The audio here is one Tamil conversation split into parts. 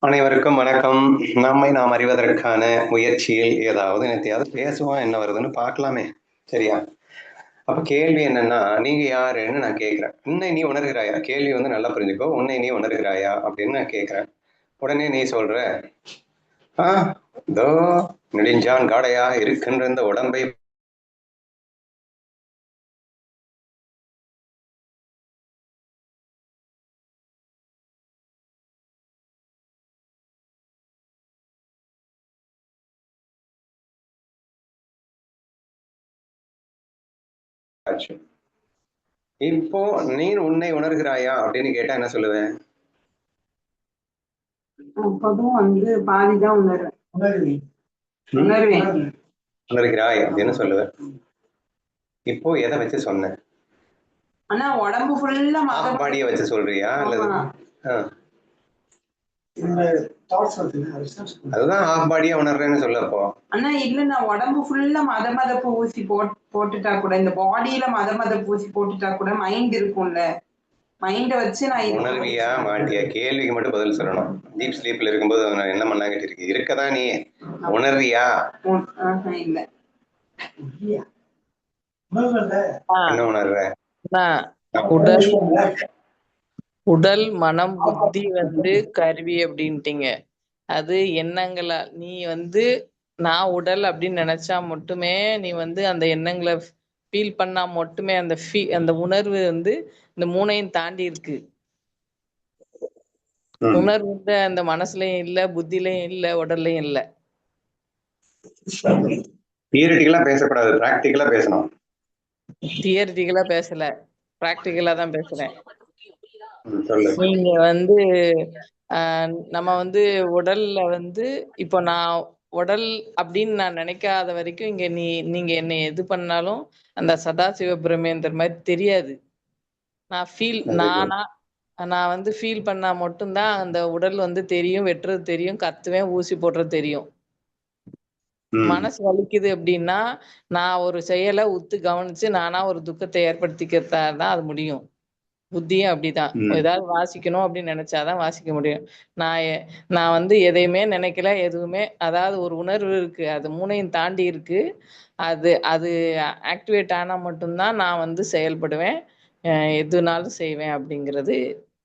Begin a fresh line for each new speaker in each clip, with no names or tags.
அனைவருக்கும் வணக்கம். நம்மை நாம் அறிவதற்கான முயற்சியில் ஏதாவது நேத்தையாவது பேசுவோம். என்ன வருதுன்னு பார்க்கலாமே. சரியா? அப்ப கேள்வி என்னன்னா, நீங்க யாருன்னு நான் கேட்கிறேன். "உன்னை நீ உணர்கிறாயா?" கேள்வி வந்து நல்லா புரிஞ்சுக்கோ. "உன்னை நீ உணர்கிறாயா?" அப்படின்னு நான் கேட்கிறேன். உடனே நீ சொல்ற, "ஆ, இதோ நெடுஞ்சான் காடையாக இருக்கின்ற இந்த உடம்பை ஆச்சு. இப்போ நீ உன்னை உணர்கிறாயா அப்படின்னு கேட்டா என்ன சொல்லுவேன்?
அப்பவும் வந்து பாதிதான் உணர்வேன்.
ம்?
உணர்வேன்.
உணர்கிறாய் அப்படின்னு சொல்லுவேன். இப்போ எதை வச்சு சொன்னேன்?
ஆனா உடம்பு ஃபுல்லா
ஆஃப் பாடியை வச்சு சொல்றியா அல்லது அதுதான் ஆஃப் பாடியா உணர்றேன்னு சொல்லப்போ.
ஆனா இல்ல, நான் உடம்பு ஃபுல்லா மதப்பு ஊசி போட்டுட்டா கூட, இந்த பாடியில மதப்பு ஊசி போட்டுட்டா கூட மைண்ட் இருக்கும்ல. மைண்ட வச்சு நான்
உணர்வியா மாட்டியா? கேள்விக்கு மட்டும் பதில் சொல்லணும். டீப் ஸ்லீப்ல இருக்கும்போது நான் என்ன பண்ணாங்கிட்டு இருக்கு இருக்கதான் நீ உணர்வியா?
இல்ல.
என்ன உணர்ற?
உடல் உடல் மனம் புத்தி வந்து கருவி அப்படின்ட்டீங்க. அது எண்ணங்களா நீ வந்து நான் உடல் அப்படின்னு நினைச்சா மட்டுமே நீ வந்து அந்த எண்ணங்களை ஃபீல் பண்ணா மட்டுமே அந்த உணர்வு வந்து இந்த மூணையும் தாண்டி இருக்கு. உணர்வு வந்து அந்த மனசுலயும் இல்ல, புத்திலையும் இல்ல, உடல்லையும் இல்ல.
தியரிட்டிக்கலா பேசக்கூடாது, பிராக்டிக்கலா பேசணும்.
தியரிட்டிக்கலா பேசல, பிராக்டிக்கலா தான் பேசுறேன். நீங்க வந்து நம்ம வந்து உடல்ல வந்து இப்போ நான் உடல் அப்படின்னு நான் நினைக்காத வரைக்கும் இங்க நீங்க என்னை எது பண்ணாலும் அந்த சதாசிவ பிரமேந்தர் மாதிரி தெரியாது. நான் வந்து ஃபீல் பண்ணா மட்டும்தான் அந்த உடல் வந்து தெரியும், வெட்டுறது தெரியும், கத்துவேன், ஊசி போடுறது தெரியும். மனசு வலிக்குது அப்படின்னா நான் ஒரு செயலை உத்து கவனிச்சு நானா ஒரு துக்கத்தை ஏற்படுத்திக்கிறதா தான் அது முடியும். புத்தியும் அப்படிதான். ஏதாவது வாசிக்கணும் அப்படின்னு நினைச்சாதான் வாசிக்க முடியும். நான் வந்து எதையுமே நினைக்கல, எதுவுமே, அதாவது ஒரு உணர்வு இருக்கு, அது மூணையும் தாண்டி இருக்கு. அது அது ஆக்டிவேட் ஆனா மட்டும்தான் நான் வந்து செயல்படுவேன், எதுனாலும் செய்வேன் அப்படிங்கிறது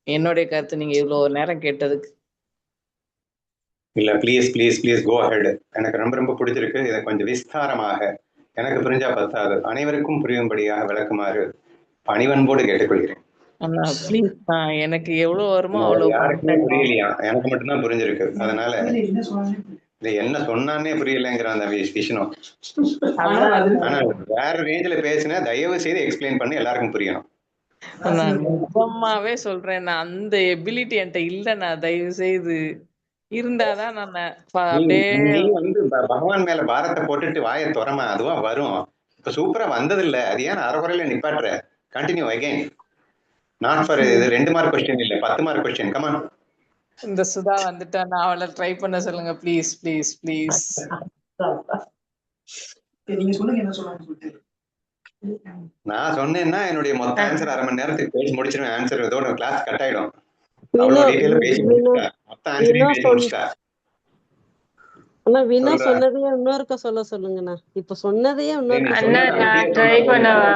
என்னுடைய கருத்து. நீங்க இவ்வளவு நேரம் கேட்டதுக்கு.
இல்ல, please please please go ahead. எனக்கு ரொம்ப ரொம்ப பிடிச்சிருக்கு. இதை கொஞ்சம் விஸ்தாரமாக எனக்கு புரிஞ்சா பத்தாது, அனைவருக்கும் புரியும்படியாக விளக்குமாறு பணிவன்போடு கேட்டுக்கொள்கிறேன்.
எனக்கு எவ்வளவு வருமோ அவ்வளவு
யாருக்குமே புரியலையா? எனக்கு மட்டும்தான் புரிஞ்சிருக்கு. அதனால இது என்ன சொன்னானே புரியலைங்கிற அந்த விஷயம். ஆனா வேற ரேஞ்சில பேசினா தயவு செய்து எக்ஸ்பிளைன் பண்ணி எல்லாருக்கும் புரியணும்.
நான் நிஜமாவே சொல்றேன், நான் அந்த எபிலிட்டி என்கிட்ட இல்லைண்ணா. தயவு செய்து இருந்தாதான் நான்
நீ வந்து பகவான் மேல பாரத்தை போட்டுட்டு வாயை துறமா, அதுவா வரும். இப்ப சூப்பரா வந்தது இல்ல, அது ஏன் அரைக்குறையில நிப்பாட்டுற? Continue again. நாட் ஃபார் இது 2 மார்க் கொஸ்டின் இல்ல, 10 மார்க் கொஸ்டின். Come on.
இந்த சுதா வந்துட்டா, நான் அவளை ட்ரை பண்ண சொல்லுங்க ப்ளீஸ் ப்ளீஸ் ப்ளீஸ்.
நீங்க சொல்லுங்க என்ன சொல்லுங்க.
நான் சொன்னேன்னா என்னுடைய மொத்த ஆன்சர் அரை மணி நேரத்துக்கு பேசி முடிச்சிருவேன். ஆன்சர் இதோட கிளாஸ் கட் ஆயிடும். அவ்வளவு டீடைலா பேசி முடிச்சிட்டா, மொத்த ஆன்சரையும் பேசி முடிச்சிட்டா.
ஆனா வினா சொன்னதையே இன்னொருக்க சொல்லுங்கண்ணா. இப்ப சொன்னதையே
ட்ரை பண்ணவா?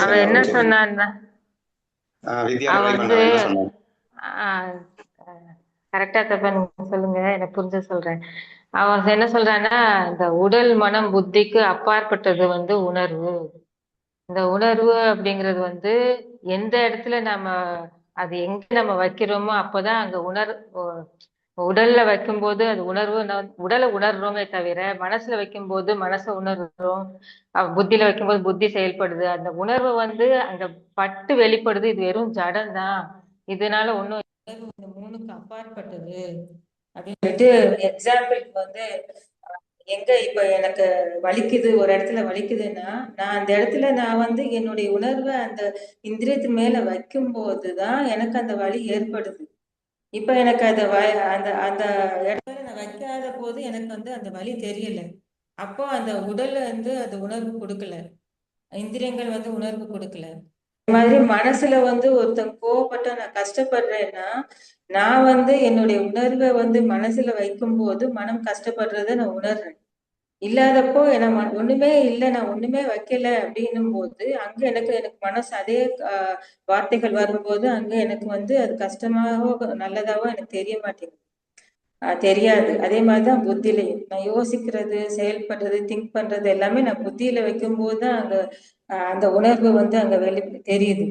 அவன் என்ன சொன்னான்னா, கரெக்டா தப்பா நீங்க சொல்லுங்க, எனக்கு புரிஞ்ச சொல்றேன். அவன் என்ன சொல்றான்னா, இந்த உடல் மனம் புத்திக்கு அப்பாற்பட்டது வந்து உணர்வு. இந்த உணர்வு அப்படிங்கிறது வந்து எந்த இடத்துல அது எங்க நம்ம வைக்கிறோமோ அப்பதான் அங்க உடல்ல வைக்கும்போது அது உணர்வு, உடலை உணர்றோமே தவிர மனசுல வைக்கும்போது மனசை உணர்றோம், புத்தியில வைக்கும்போது புத்தி செயல்படுது. அந்த உணர்வு வந்து அங்க பட்டு வெளிப்படுது. இது வெறும் ஜடம் தான், இதனால ஒன்றும் உணர்வு இந்த மூணுக்கு அப்பாற்பட்டது அப்படின்னு சொல்லிட்டு. எக்ஸாம்பிளுக்கு வந்து எங்க இப்ப எனக்கு வலிக்குது, ஒரு இடத்துல வலிக்குதுன்னா நான் அந்த இடத்துல நான் வந்து என்னுடைய உணர்வை அந்த இந்திரியத்து மேல வைக்கும் போதுதான் எனக்கு அந்த வலி ஏற்படுது. இப்ப எனக்கு அந்த அந்த இடத்துல நான் வைக்காத போது எனக்கு வந்து அந்த வலி தெரியல. அப்போ அந்த உடல்ல வந்து அது உணர்வு கொடுக்கல, இந்திரியங்கள் வந்து உணர்வு கொடுக்கல. மாதிரி மனசுல வந்து ஒருத்தன் கோவப்பட்டா நான் கஷ்டப்படுறேன்னா, நான் வந்து என்னுடைய உணர்வை வந்து மனசுல வைக்கும் போது மனம் கஷ்டப்படுறத நான் உணர்றேன். இல்லாதப்போ நான் ஒண்ணுமே இல்ல, நான் ஒண்ணுமே வைக்கல அப்படின்னும் போது அங்க எனக்கு எனக்கு மனசு அதே வார்த்தைகள் வரும்போது அங்க எனக்கு வந்து அது கஷ்டமாவோ நல்லதாவோ எனக்கு தெரிய மாட்டேங்குது. தெரியாது. அதே மாதிரிதான் புத்திலையும் நான் யோசிக்கிறது, செயல்படுறது, திங்க் பண்றது எல்லாமே நான் புத்தியில வைக்கும்போது தான் அங்க அந்த உணர்வு வந்து அங்க தெரியுது.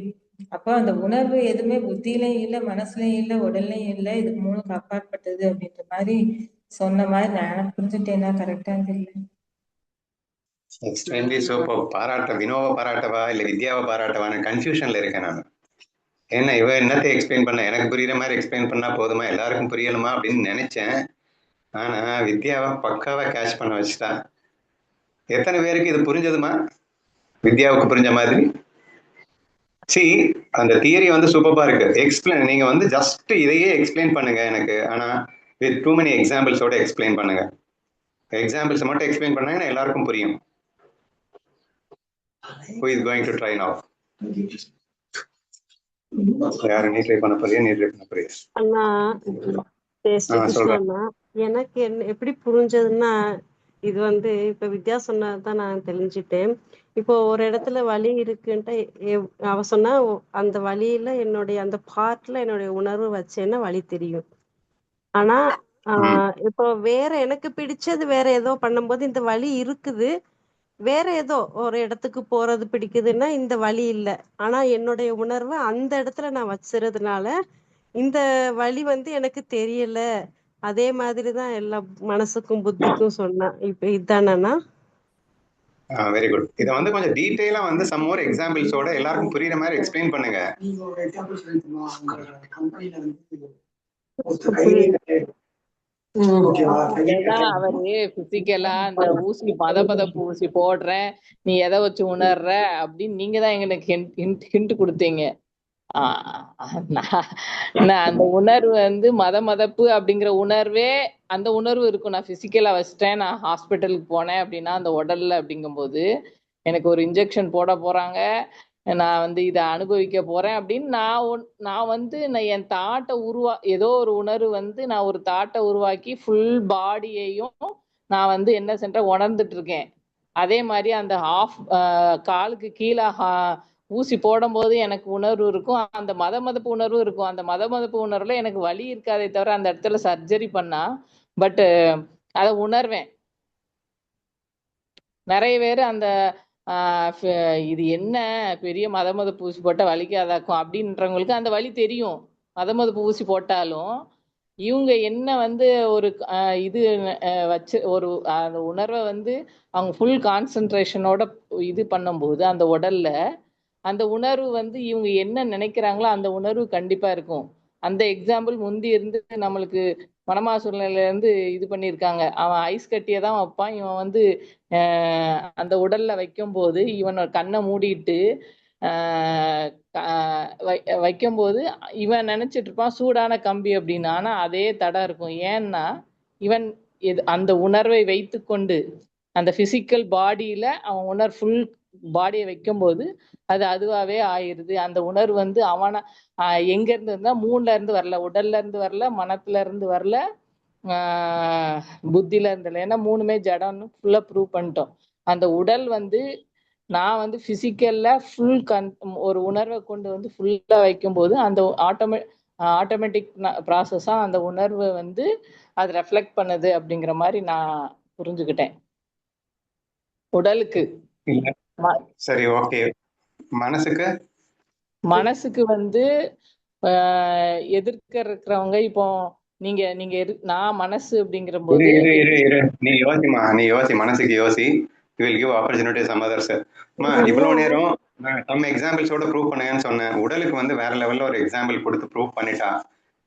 அப்போ அந்த உணர்வு எதுவுமே புத்தியிலையும் இல்லை, மனசுலயும் இல்லை, உடல்லையும் இல்லை. இது மூணுக்கு அப்பாற்பட்டது அப்படின்ற மாதிரி சொன்ன மாதிரி நான் புரிஞ்சுட்டேன்னா கரெக்டா தெரியல.
Extremely super. வினோவை பாராட்டவா இல்ல வித்யாவை பாராட்டவான்னு கன்ஃபியூஷன்ல இருக்கேன் நான். ஏன்னா இவ என்னத்தை எக்ஸ்பிளைன் பண்ண, எனக்கு புரியுற மாதிரி எக்ஸ்பிளைன் பண்ணா போதுமா, எல்லாருக்கும் புரியணுமா அப்படின்னு நினைச்சேன். ஆனா வித்யாவை பக்காவா கேட்ச் பண்ண வச்சுட்டா. எத்தனை பேருக்கு இது புரிஞ்சதுமா? வித்யாவுக்கு புரிஞ்ச மாதிரி. அந்த தியரி வந்து சூப்பரா இருக்கு. எக்ஸ்பிளைன் நீங்க வந்து ஜஸ்ட் இதையே எக்ஸ்பிளைன் பண்ணுங்க எனக்கு. ஆனா வித் டூ மெனி எக்ஸாம்பிள்ஸோட எக்ஸ்பிளைன் பண்ணுங்க. எக்ஸாம்பிள்ஸ் மட்டும் எக்ஸ்பிளைன் பண்ணாங்கன்னா எல்லாருக்கும் புரியும். Who is going to try now? யாரு நீ ட்ரை பண்ண போறியா? நீ ட்ரை பண்ண போறியா?
அண்ணா கிருஷ்ணா, எனக்கு எப்படி புரிஞ்சதுன்னா, இது வந்து இப்ப வித்யா சொன்னதான் நான் தெரிஞ்சுட்டேன். இப்போ ஒரு இடத்துல வலி இருக்குன்ட்டு அவ சொன்னா அந்த வலியில என்னுடைய அந்த பார்ட்ல என்னுடைய உணர்வு வச்சேன்னா வலி தெரியும். ஆனா இப்போ வேற எனக்கு பிடிச்சது வேற ஏதோ பண்ணும்போது இந்த வலி இருக்குது, வேற ஏதோ ஒரு இடத்துக்கு போறது பிடிக்குதுன்னா இந்த வலி இல்லை. ஆனா என்னுடைய உணர்வை அந்த இடத்துல நான் வச்சுறதுனால இந்த வலி வந்து எனக்கு தெரியல. அதே மாதிரிதான் எல்லா மனசுக்கும் புத்திக்கும் சொன்னா. இப்ப இதுதானா?
Very good. இத வந்து கொஞ்சம் டீடைலா வந்து சம் மோர் எக்ஸாம்பிள்ஸோட எல்லாருக்கும் புரியுற மாதிரி எக்ஸ்பிளைன் பண்ணுங்க.
அவரு பிசிக்கலா அந்த ஊசி பதப்பதப்பு ஊசி போடுறேன், நீ எதை வச்சு உணர்ற அப்படின்னு நீங்க தான் எங்களுக்கு ஹிண்ட் கொடுத்தீங்க. அந்த உணர்வு வந்து மதப்பு அப்படிங்கிற உணர்வே அந்த உணர்வு இருக்கும். நான் பிசிக்கலா வச்சுட்டேன், நான் ஹாஸ்பிட்டலுக்கு போனேன் அப்படின்னா அந்த உடல்ல அப்படிங்கும்போது எனக்கு ஒரு இன்ஜெக்ஷன் போட போறாங்க, நான் வந்து இதை அனுபவிக்க போறேன் அப்படின்னு நான் வந்து நான் என் தாட்டை ஏதோ ஒரு உணர்வு வந்து நான் ஒரு தாட்டை உருவாக்கி ஃபுல் பாடியையும் நான் வந்து என்ன சென்ற உணர்ந்துட்டு இருக்கேன். அதே மாதிரி அந்த காலுக்கு கீழே ஊசி போடும் போது எனக்கு உணர்வு இருக்கும், அந்த மதப்பு உணர்வு இருக்கும். அந்த மதப்பு உணர்வுல எனக்கு வலி இருக்காதே தவிர அந்த இடத்துல சர்ஜரி பண்ணா பட் அதை உணர்வேன். நிறைய பேர் அந்த இது என்ன பெரிய மதப்பு ஊசி போட்டா வலிக்காதாக்கும் அப்படின்றவங்களுக்கு அந்த வலி தெரியும். மதப்பு ஊசி போட்டாலும் இவங்க என்ன வந்து ஒரு இது வச்சு ஒரு அந்த உணர்வை வந்து அவங்க ஃபுல் கான்சென்ட்ரேஷனோட இது பண்ணும்போது அந்த உடல்ல அந்த உணர்வு வந்து இவங்க என்ன நினைக்கிறாங்களோ அந்த உணர்வு கண்டிப்பா இருக்கும். அந்த எக்ஸாம்பிள் முந்தி இருந்து நம்மளுக்கு மனமா சூழ்நிலையில இருந்து இது பண்ணியிருக்காங்க. அவன் ஐஸ் கட்டியை தான் வைப்பான், இவன் வந்து அந்த உடல்ல வைக்கும் போது இவன் கண்ணை மூடிட்டு வைக்கும்போது இவன் நினைச்சிட்டு இருப்பான் சூடான கம்பி அப்படின்னு. ஆனா அதே தடம் இருக்கும். ஏன்னா இவன் அந்த உணர்வை வைத்து கொண்டு அந்த பிசிக்கல் பாடியில அவன் ஃபுல் பாடியை வைக்கும்போது அது அதுவாவே ஆயிருது. அந்த உணர்வு வந்து அவனை எங்க இருந்து இருந்தா மூணுல இருந்து வரல, உடல்ல இருந்து வரல, மனத்துல இருந்து வரல, புத்தில இருந்தல. ஏன்னா மூணுமே ஜடம்னு ஃபுல்லா ப்ரூவ் பண்ணிட்டோம். அந்த உடல் வந்து நான் வந்து பிசிக்கல்ல ஃபுல் ஒரு உணர்வை கொண்டு வந்து ஃபுல்லா வைக்கும்போது அந்த ஆட்டோமேட்டிக் ப்ராசஸா அந்த உணர்வை வந்து அது ரெஃப்ளெக்ட் பண்ணுது அப்படிங்கிற மாதிரி நான் புரிஞ்சுக்கிட்டேன். உடலுக்கு
சரி, ஓகே.
மனசுக்கு வந்து எதிர்க்க இருக்கிறவங்க இப்போ நீங்க நான் மனசு அப்படிங்கிற போது
நீ யோசி மனசுக்கு யோசி. You will give opportunity some others. இவ்வளவு நேரம் நம்ம எக்ஸாம்பிள்ஸோட ப்ரூவ் பண்ணுங்கன்னு சொன்னேன். உடலுக்கு வந்து வேற லெவல்ல ஒரு எக்ஸாம்பிள் கொடுத்து ப்ரூவ் பண்ணிட்டா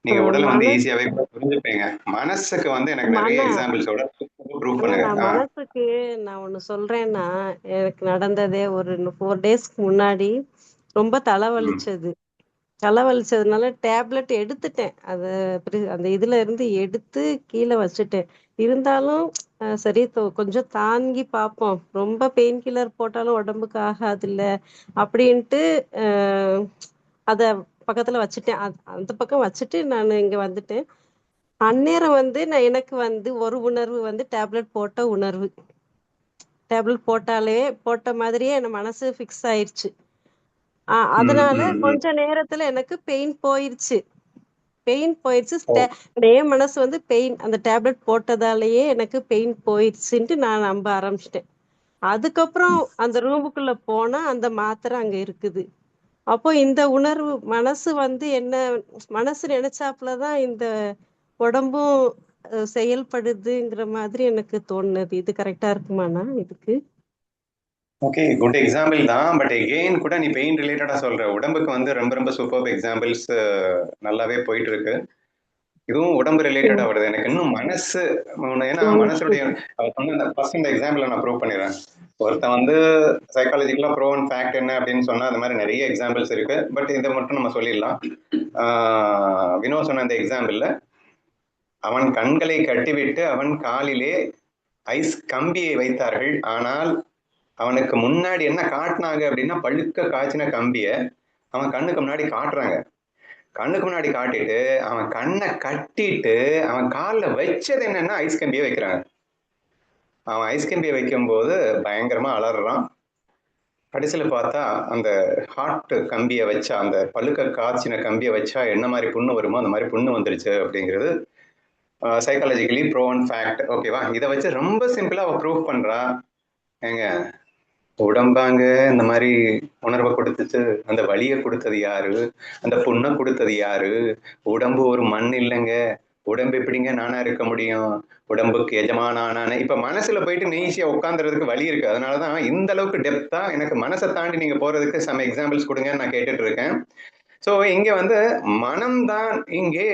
நீங்க உடலை வந்து ஈஸியாவே புரிஞ்சுப்பீங்க. மனசுக்கு வந்து எனக்கு நிறைய எக்ஸாம்பிள்ஸோட ப்ரூவ் பண்ணுங்க.
மனசுக்கு நான் ஒண்ணு சொல்றேன்னா, எனக்கு நடந்ததே ஒரு 4 டேஸ்க்கு முன்னாடி ரொம்ப தலைவலிச்சதுனால டேப்லெட் எடுத்துட்டேன். அந்த இதுல இருந்து எடுத்து கீழே வச்சுட்டேன். இருந்தாலும் சரி கொஞ்சம் தாங்கி பார்ப்போம், ரொம்ப பெயின் கில்லர் போட்டாலும் உடம்புக்கு ஆகாதுல்ல அப்படின்ட்டு அத பக்கத்துல வச்சுட்டேன். அந்த பக்கம் வச்சுட்டு நான் இங்க வந்துட்டேன். அந்நேரம் வந்து நான் எனக்கு வந்து ஒரு உணர்வு வந்து டேப்லெட் போட்ட உணர்வு. டேப்லெட் போட்ட மாதிரியே என் மனசு ஃபிக்ஸ் ஆயிடுச்சு. அதனால கொஞ்ச நேரத்துல எனக்கு பெயின் போயிருச்சு.
ஓ,
என் மனசு வந்து பெயின் அந்த டேப்லெட் போட்டதாலேயே எனக்கு பெயின் போயிடுச்சுன்ட்டு நான் நம்ப ஆரம்பிச்சிட்டேன். அதுக்கப்புறம் அந்த ரூமுக்குள்ள போனா அந்த மாத்திரை அங்க இருக்குது. அப்போ இந்த உணர்வு மனசு வந்து என்ன மனசு நினைச்சாப்புலதான் இந்த உடம்பும் செயல்படுதுங்கிற மாதிரி எனக்கு தோணுது. இது கரெக்டா இருக்குமாண்ணா இதுக்கு?
ஓகே, குட் எக்ஸாம்பிள் தான். பட் எகெயின் கூட நீ பெயின் ரிலேட்டடா சொல்ற, உடம்புக்கு வந்து ரொம்ப ரொம்ப சூப்பர் எக்ஸாம்பிள்ஸ் நல்லாவே போயிட்டு இருக்கு. இதுவும் உடம்பு ரிலேட்டடா வருது. எனக்கு இன்னும் மனசு, ஏன்னா மனசுடைய அவர் சொன்ன அந்த ஃபர்ஸ்ட் இந்த எக்ஸாம்பிள நான் ப்ரூவ் பண்ணிடுறேன். ஒருத்தன் வந்து சைக்காலஜிக்கலா ப்ரோ அண்ட் ஃபேக்ட் என்ன அப்படின்னு சொன்னா அது மாதிரி நிறைய எக்ஸாம்பிள்ஸ் இருக்கு. பட் இதை மட்டும் நம்ம சொல்லிடலாம். வினோ சொன்ன அந்த எக்ஸாம்பிள்ல அவன் கண்களை கட்டிவிட்டு அவன் காலிலே ஐஸ் கம்பியை வைத்தார்கள். ஆனால் அவனுக்கு முன்னாடி என்ன காட்டினாங்க அப்படின்னா பழுக்க காய்ச்சின கம்பிய அவன் கண்ணுக்கு முன்னாடி காட்டுறாங்க. கண்ணுக்கு முன்னாடி காட்டிட்டு அவன் கண்ணை கட்டிட்டு அவன் காலில் வச்சது என்னன்னா ஐஸ் கம்பியை வைக்கிறாங்க. அவன் ஐஸ் கம்பியை வைக்கும்போது பயங்கரமா அலறான். கடைசியில் பார்த்தா அந்த ஹார்ட் கம்பியை வச்சா, அந்த பழுக்க காய்ச்சின கம்பியை வச்சா என்ன மாதிரி புண்ணு வருமோ அந்த மாதிரி புண்ணு வந்துருச்சு அப்படிங்கிறது சைக்காலஜிக்கலி ப்ரோவன் ஃபேக்ட். ஓகேவா? இதை வச்சு ரொம்ப சிம்பிளா அவ ப்ரூவ் பண்றா. ஏங்க, உடம்பாங்க இந்த மாதிரி உணர்வை கொடுத்துச்சு, அந்த வலியை கொடுத்தது யாரு, அந்த புண்ணை கொடுத்தது யாரு? உடம்பு ஒரு மண் இல்லைங்க. உடம்பு எப்படிங்க நானா இருக்க முடியும்? உடம்புக்கு எஜமானான இப்ப மனசுல போயிட்டு நீசியா உட்காந்துறதுக்கு வழி இருக்கு. அதனாலதான் இந்த அளவுக்கு டெப்தா எனக்கு மனசை தாண்டி நீங்க போறதுக்கு சம் எக்ஸாம்பிள்ஸ் கொடுங்கன்னு நான் கேட்டுட்டு இருக்கேன். சோ இங்க வந்து மனம்தான் இங்கே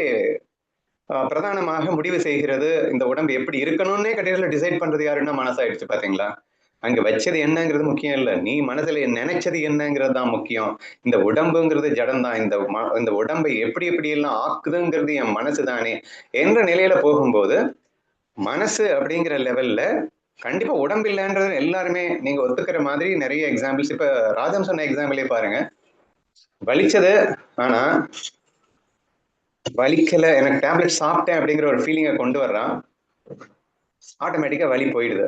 பிரதானமாக முடிவு செய்கிறது. இந்த உடம்பு எப்படி இருக்கணும்னே கடைசியில் டிசைட் பண்றது யாருன்னா மனசாயிடுச்சு. பாத்தீங்களா? அங்க வச்சது என்னங்கிறது முக்கியம் இல்ல, நீ மனசுல நினைச்சது என்னங்கிறது தான் முக்கியம். இந்த உடம்புங்கிறது ஜடம் தான். இந்த உடம்பை எப்படி எப்படி எல்லாம் ஆக்குதுங்கிறது என் மனசு தானே என்ற நிலையில போகும்போது மனசு அப்படிங்கிற லெவல்ல கண்டிப்பா உடம்பு இல்லைன்றது எல்லாருமே நீங்க ஒத்துக்கிற மாதிரி நிறைய எக்ஸாம்பிள்ஸ். இப்ப ராஜம் சொன்ன எக்ஸாம்பிளே பாருங்க, வலிச்சது ஆனா வலிக்கல, எனக்கு டேப்லெட் சாப்பிட்டேன் அப்படிங்கிற ஒரு ஃபீலிங்கை கொண்டு வர்றான், ஆட்டோமேட்டிக்கா வலி போயிடுது.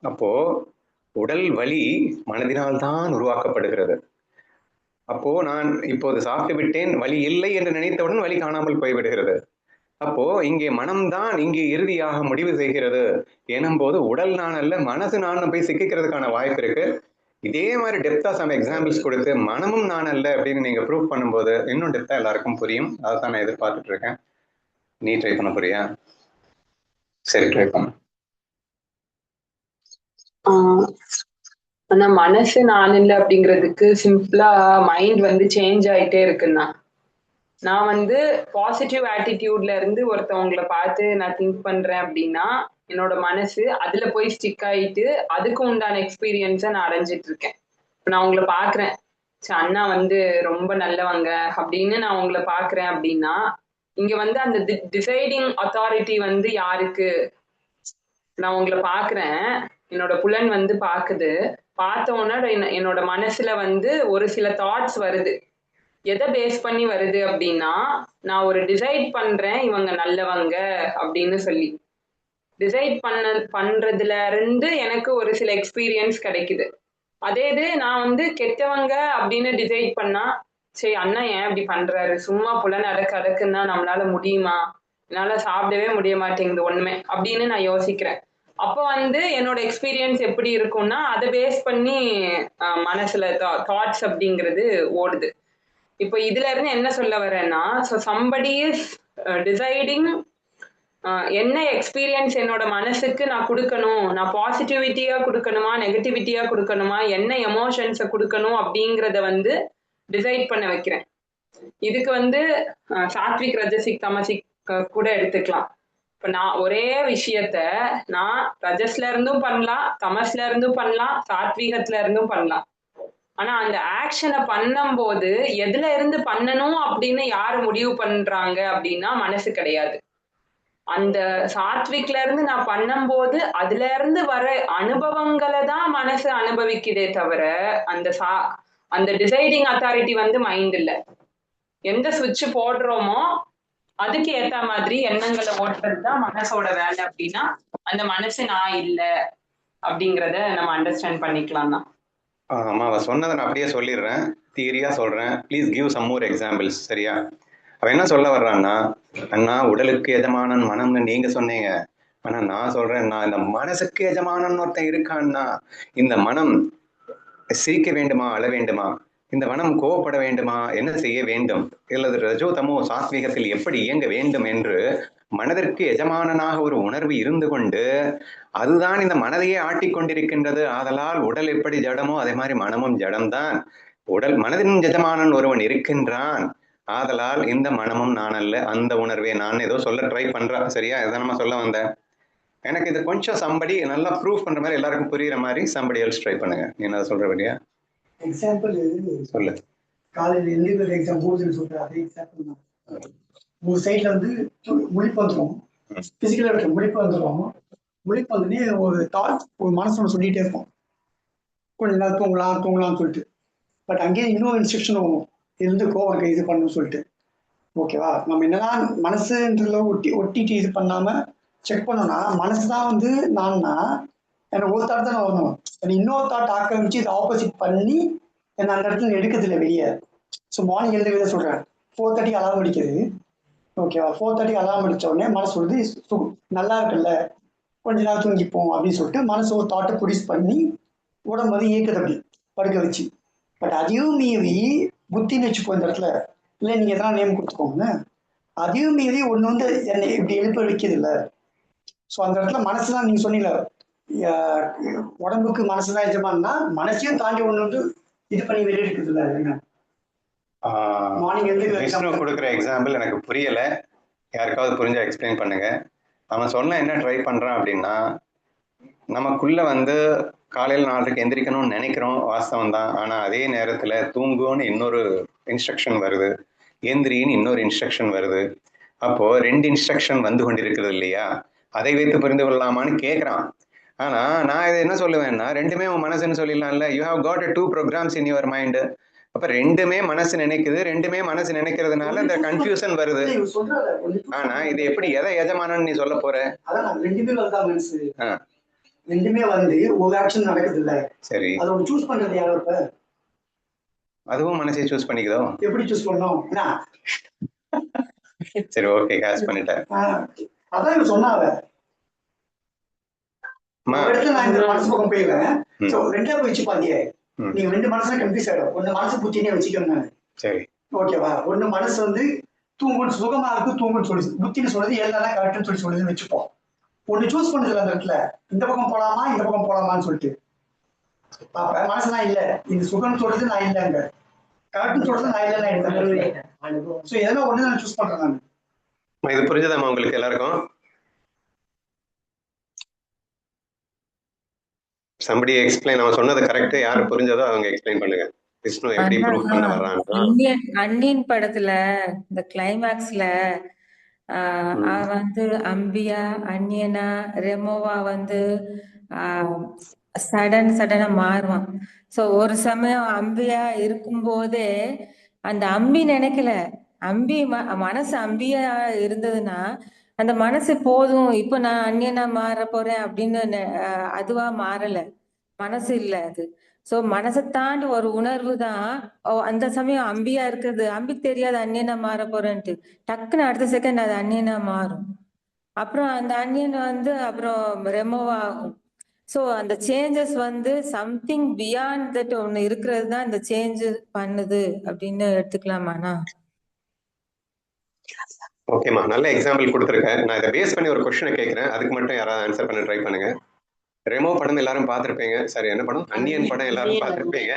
அப்போ உடல் வலி மனதினால்தான் உருவாக்கப்படுகிறது. அப்போ நான் இப்போது சாப்பிட்டு விட்டேன், வலி இல்லை என்று நினைத்தவுடன் வலி காணாமல் போய்விடுகிறது. அப்போ இங்கே மனம்தான் இங்கே இறுதியாக முடிவு செய்கிறது எனும் போது உடல் நான் அல்ல மனசு நான் போய் சிக்கிக்கிறதுக்கான வாய்ப்பு இருக்கு. இதே மாதிரி டெப்தா சம் எக்ஸாம்பிள்ஸ் கொடுத்து மனமும் நான் அல்ல அப்படின்னு நீங்க ப்ரூவ் பண்ணும்போது இன்னும் டெப்தா எல்லாருக்கும் புரியும். அதைத்தான் நான் எதிர்பார்த்துட்டு இருக்கேன். நீ ட்ரை பண்ண போறியா? சரி, ட்ரை பண்ண.
ஆனா மனசு நான் இல்லை அப்படிங்கிறதுக்கு சிம்பிளா மைண்ட் வந்து சேஞ்ச் ஆயிட்டே இருக்குன்னா, நான் வந்து பாசிட்டிவ் ஆட்டிடியூட்ல இருந்து ஒருத்தவங்களை பார்த்து நான் திங்க் பண்றேன் அப்படின்னா என்னோட மனசு அதுல போய் ஸ்டிக் ஆயிட்டு அதுக்கு உண்டான எக்ஸ்பீரியன்ஸை நான் அடைஞ்சிட்டு இருக்கேன். இப்ப நான் உங்களை பாக்குறேன், அண்ணா வந்து ரொம்ப நல்லவங்க அப்படின்னு நான் உங்களை பாக்குறேன் அப்படின்னா இங்க வந்து அந்த டிசைடிங் அத்தாரிட்டி வந்து யாருக்கு? நான் உங்களை பாக்குறேன், என்னோட புலன் வந்து பாக்குது, பார்த்த உடனே என்னோட மனசுல வந்து ஒரு சில தாட்ஸ் வருது. எதை பேஸ் பண்ணி வருது அப்படின்னா, நான் ஒரு டிசைட் பண்றேன் இவங்க நல்லவங்க அப்படின்னு சொல்லி டிசைட் பண்றதுல இருந்து எனக்கு ஒரு சில எக்ஸ்பீரியன்ஸ் கிடைக்குது. அதே இது நான் வந்து கெட்டவங்க அப்படின்னு டிசைட் பண்ணா, சரி அண்ணா ஏன் இப்படி பண்றாரு, சும்மா புலன் அடக்குன்னா நம்மளால முடியுமா, என்னால சாப்பிடவே முடிய மாட்டேங்குது ஒண்ணுமே அப்படின்னு நான் யோசிக்கிறேன். அப்போ வந்து என்னோட எக்ஸ்பீரியன்ஸ் எப்படி இருக்கும்னா அதை பேஸ் பண்ணி மனசுல தாட்ஸ் அப்படிங்கிறது ஓடுது. இப்போ இதுல இருந்து என்ன சொல்ல வரேன்னா, ஸோ சம்படி இஸ் டிசைடிங் என்ன எக்ஸ்பீரியன்ஸ் என்னோட மனசுக்கு நான் கொடுக்கணும், நான் பாசிட்டிவிட்டியா கொடுக்கணுமா நெகட்டிவிட்டியா கொடுக்கணுமா, என்ன எமோஷன்ஸை கொடுக்கணும் அப்படிங்கிறத வந்து டிசைட் பண்ண வைக்கிறேன். இதுக்கு வந்து சாத்விக் ரஜசிக் தமசிக் கூட எடுத்துக்கலாம். இப்ப நான் ஒரே விஷயத்த நான் ரஜஸ்ல இருந்தும் பண்ணலாம், தமஸ்ல இருந்தும் பண்ணலாம், சாத்வீகத்துல இருந்தும் பண்ணலாம். ஆனா அந்த ஆக்ஷனை பண்ணும்போது எதுல இருந்து பண்ணணும் அப்படின்னு யாரு முடிவு பண்றாங்க அப்படின்னா மனசு கிடையாது. அந்த சாத்விக்ல இருந்து நான் பண்ணும்போது அதுல இருந்து வர அனுபவங்களை தான் மனசு அனுபவிக்குதே தவிர அந்த டிசைடிங் அத்தாரிட்டி வந்து மைண்ட் இல்ல. எந்த சுவிட்ச் போடுறோமோ அதுக்கு ஏத்த மாதிரி எண்ணங்களை ஓட்டுறது தான் மனசோட வேலை. அப்படின்னா அந்த மனசு நான் இல்ல அப்படிங்கறத நம்ம அண்டர்ஸ்டாண்ட் பண்ணிக்கலாம் தான்.
ஆமா, அவ சொன்னதை நான் அப்படியே சொல்லிடுறேன், தியரியா சொல்றேன். Please give some more examples. சரியா? அவன் என்ன சொல்ல வர்றான்னா, அண்ணா உடலுக்கு எஜமானன் மனம்னு நீங்க சொன்னீங்க, ஆனா நான் சொல்றேன், நான் இந்த மனசுக்கு எஜமானன் ஒருத்தன் இருக்கான்னா, இந்த மனம் சிரிக்க வேண்டுமா அழ வேண்டுமா, இந்த மனம் கோவப்பட வேண்டுமா என்ன செய்ய வேண்டும், இல்லது ரஜோ தமோ சாத்வீகத்தில் எப்படி இயங்க வேண்டும் என்று மனதிற்கு எஜமானனாக ஒரு உணர்வு இருந்து கொண்டு அதுதான் இந்த மனதையே ஆட்டிக்கொண்டிருக்கின்றது. ஆதலால் உடல் எப்படி ஜடமோ அதே மாதிரி மனமும் ஜடம்தான். மனதின் எஜமானன் ஒருவன் இருக்கின்றான், ஆதலால் இந்த மனமும் நான் அல்ல, அந்த உணர்வே நான். ஏதோ சொல்ல ட்ரை பண்றா. சரியா? இதை நம்ம சொல்ல வந்தேன். எனக்கு இது கொஞ்சம் சம்படி நல்லா ப்ரூவ் பண்ற மாதிரி எல்லாருக்கும் புரியுற மாதிரி சம்படி எல்ஸ் ட்ரை பண்ணுங்க. நீ என்ன சொல்றபடியா
எக்ஸாம்பிள்
சொல்லு.
காலையில் எந்த எக்ஸாம் போகுதுன்னு சொல்ற அதே எக்ஸாம்பிள் தான். ஒரு சைட்ல வந்து முழிப்பு வந்துடும், பிசிக்கலா இருக்க முழிப்பு வந்துடும். முழிப்பு வந்துனே ஒரு தாட், ஒரு மனசோட சொல்லிட்டே இருக்கும், கொஞ்ச நேரம் தூங்கலாம்னு சொல்லிட்டு. பட் அங்கேயே இன்னொரு இன்ஸ்ட்ரக்ஷன் வரும், இருந்துக்கோ உனக்கு இது பண்ணணும்னு சொல்லிட்டு. ஓகேவா? நம்ம என்னதான் மனசுன்றதுல ஒட்டிட்டு இது பண்ணாம செக் பண்ணோம்னா, மனசுதான் வந்து நான்னா எனக்கு ஒரு தாட் தானே வரணும். இன்னொரு தாட் ஆக்கிரமிச்சு இதை ஆப்போசிட் பண்ணி என்ன அந்த இடத்துல எடுக்கிறதுல வெளியே. ஸோ மார்னிங் எழுத சொல்றேன், 4:30 அலாரம் அடிக்கிறது. ஓகேவா? 4:30 அலாரம் அடிச்ச உடனே மனசு சொல்லுது நல்லா இருக்குல்ல கொஞ்ச நேரம் தூங்கிப்போம் அப்படின்னு சொல்லிட்டு மனசு ஒரு தாட்டை ப்ரொடியூஸ் பண்ணி உடம்பு வந்து இயக்குது அப்படி படுக்க வச்சு. பட் அதையும் மீறி புத்தின்னு வச்சுப்போம் இந்த இடத்துல, இல்லை நீங்க எதனா நேம் கொடுத்துக்கோங்க, அதையும் மீறி ஒண்ணு வந்து என்னை இப்படி எழுப்ப வைக்கிறது இல்லை. ஸோ அந்த இடத்துல மனசுதான் நீங்க சொன்னீங்க, உடம்புக்கு மனசுதான் எஜமானா, மனசையும் தாண்டி ஒண்ணு வந்து இது பண்ணி வெளியே இருக்குது இல்லை. மார்னிங்
விஷ்ணு கொடுக்குற எக்ஸாம்பிள் எனக்கு புரியல, யாருக்காவது புரிஞ்சா எக்ஸ்பிளைன் பண்ணுங்க. அவன் சொன்ன என்ன ட்ரை பண்றான் அப்படின்னா, நமக்குள்ள வந்து காலையில் 4:00க்கு எந்திரிக்கணும்னு நினைக்கிறோம், வாஸ்தவம் தான். ஆனா அதே நேரத்துல தூங்குன்னு இன்னொரு இன்ஸ்ட்ரக்ஷன் வருது, எந்திரின்னு இன்னொரு இன்ஸ்ட்ரக்ஷன் வருது. அப்போ 2 இன்ஸ்ட்ரக்ஷன் வந்து கொண்டிருக்கிறது இல்லையா? அதை வைத்து புரிந்து கொள்ளலாமான்னு கேட்கிறான். ஆனா நான் இதை என்ன சொல்லுவேன்னா, ரெண்டுமே உன் மனசுன்னு சொல்லிடலாம்ல. You have got 2 programs in your mind. அப்ப ரெண்டுமே மனசு நினைக்குது, ரெண்டுமே மனசு நினைக்கிறதுனால இந்த கன்ஃபியூஷன் வருது. ஆனா இது எப்படி எதை எஜமானன்னு நீ சொல்ல போற?
ரெண்டுமே வந்து ஒரு ஆக்ஷன் நடக்குது இல்ல.
சரி,
அதை சூஸ் பண்றது யாரோ? இப்ப
அதுவும் மனசை சூஸ் பண்ணிக்குதோ?
எப்படி சூஸ் பண்ணோம்?
சரி, ஓகே, கேஷ் பண்ணிட்டேன்.
அதான் இவன் சொன்னாவ நான் இந்த மனசு பக்கம் போயிடுவேன். ரெண்டா போய் வச்சு பாத்தியே, நீங்க 2 மனசுல கன்ஃபியூஸ் ஆயிடும். ஒண்ணு மனசு புத்தினே வச்சுக்கோங்க. சரி, ஓகேவா? ஒண்ணு மனசு வந்து தூங்கு சுகமா இருக்கு தூங்குன்னு சொல்லி புத்தின்னு சொல்றது எல்லாம் கரெக்ட்னு சொல்லுதுன்னு வச்சுப்போம். ஒண்ணு சூஸ் பண்ணதுல அந்த இடத்துல இந்த பக்கம் போலாமா இந்த பக்கம் போலாமான்னு சொல்லிட்டு அப்ப மனசுலாம் இல்ல, இந்த சுகம் சொல்றது நான் இல்லைங்க, கரெக்ட்னு சொல்றது நான் இல்லைன்னா எடுத்தேன். சோ எதனா ஒண்ணு நான் சூஸ் பண்றேன் நான்.
இது புரிஞ்சதாமா உங்களுக்கு எல்லாருக்கும்? somebody explain. அவன் சொன்னது கரெக்ட், யாரு புரிஞ்சதோ அவங்க எக்ஸ்பிளைன் பண்ணுங்க. விஷ்ணு எப்படி ப்ரூவ் பண்ண வர்றாங்க?
அன்னியன் படத்துல இந்த கிளைமேக்ஸ்ல அவன் வந்து அம்பியா அன்னியனா ரெமோவா வந்து சடனா மாறுவான். சோ ஒரு சமயம் அம்பியா இருக்கும் போதே அந்த அம்பி நினைக்கல, அம்பி மனசு அம்பியா இருந்ததுன்னா அந்த மனசு போதும் இப்ப நான் அந்நியனா மாற போறேன் அப்படின்னு அதுவா மாறல, மனசு இல்ல அது. சோ மனசை தாண்டி ஒரு உணர்வு தான் அந்த சமயம் அம்பியா இருக்குது. அம்பிக்கு தெரியாது அந்நியனா மாற போறேன்ட்டு, டக்குன்னு அடுத்த செகண்ட் அது அந்நியனா மாறும். அப்புறம் அந்த அந்நியன் வந்து அப்புறம் ரெமோவ் ஆகும். சோ அந்த சேஞ்சஸ் வந்து சம்திங் பியாண்ட் தட் ஒண்ணு இருக்கிறது தான் இந்த சேஞ்ச் பண்ணுது அப்படின்னு எடுத்துக்கலாமாண்ணா?
ஓகேம்மா, நல்ல எக்ஸாம்பிள் கொடுத்துருக்கேன். நான் இதை பேஸ் பண்ணி ஒரு கொஸ்டினை கேட்கிறேன், அதுக்கு மட்டும் யாராவது ஆன்சர் பண்ண ட்ரை பண்ணுங்க. ரெமோ படம் எல்லாரும் பார்த்துருப்பீங்க. சரி, என்ன படம்? அன்னியன் படம் எல்லாரும் பார்த்துருப்பீங்க.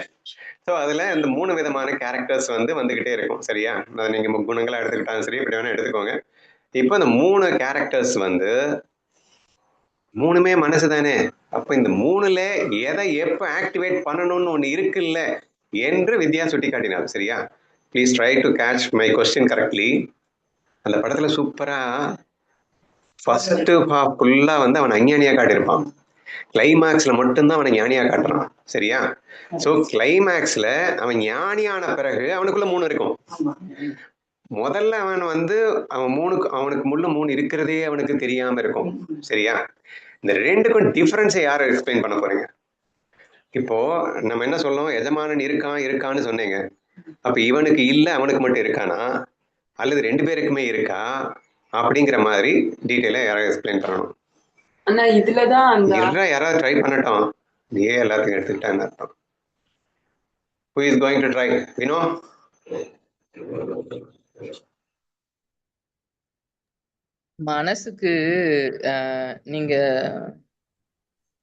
ஸோ அதுல இந்த 3 விதமான கேரக்டர்ஸ் வந்துகிட்டே இருக்கும். சரியா? நீங்க குணங்களா எடுத்துக்கிட்டாலும் சரி, இப்படி வேணா எடுத்துக்கோங்க. இப்போ இந்த 3 கேரக்டர்ஸ் வந்து 3மே மனசு தானே. அப்ப இந்த 3ல எதை எப்ப ஆக்டிவேட் பண்ணணும்னு ஒண்ணு இருக்குல்ல என்று வித்யா சுட்டி காட்டினார். சரியா? Please try to catch my question correctly. அந்த படத்துல சூப்பரா ஃபர்ஸ்ட் ஹாஃப் ஃபுல்லா வந்து அவன் அஞ்ஞானியா காட்டியிருப்பான். கிளைமேக்ஸ்ல மட்டும்தான் அவனை ஞானியா காட்டுறான். சரியா? சோ கிளைமேக்ஸ்ல அவன் ஞானியான பிறகு அவனுக்குள்ள 3 இருக்கும். முதல்ல அவன் வந்து அவனுக்கு முள்ள 3 இருக்கிறதே அவனுக்கு தெரியாம இருக்கும். சரியா? இந்த ரெண்டுக்கும் டிஃபரன்ஸ் யாரை எக்ஸ்பிளைன் பண்ண போறீங்க? இப்போ நம்ம என்ன சொல்லணும், எஜமானன் இருக்கான்னு சொன்னீங்க. அப்ப இவனுக்கு இல்ல அவனுக்கு மட்டும் இருக்கானா, அல்லது 2 பேருக்குமே இருக்கா அப்படிங்கிற மாதிரி டீட்டெயிலா யாராவது எக்ஸ்பிளைன் பண்ணணும்.
ஆனா இதுலதான் அந்த
யாராவது ட்ரை பண்ணட்டும். நீயே எல்லாத்தையும் எடுத்துக்கிட்டான்னு அர்த்தம். Who is going to try? Vino?
மனசுக்கு நீங்க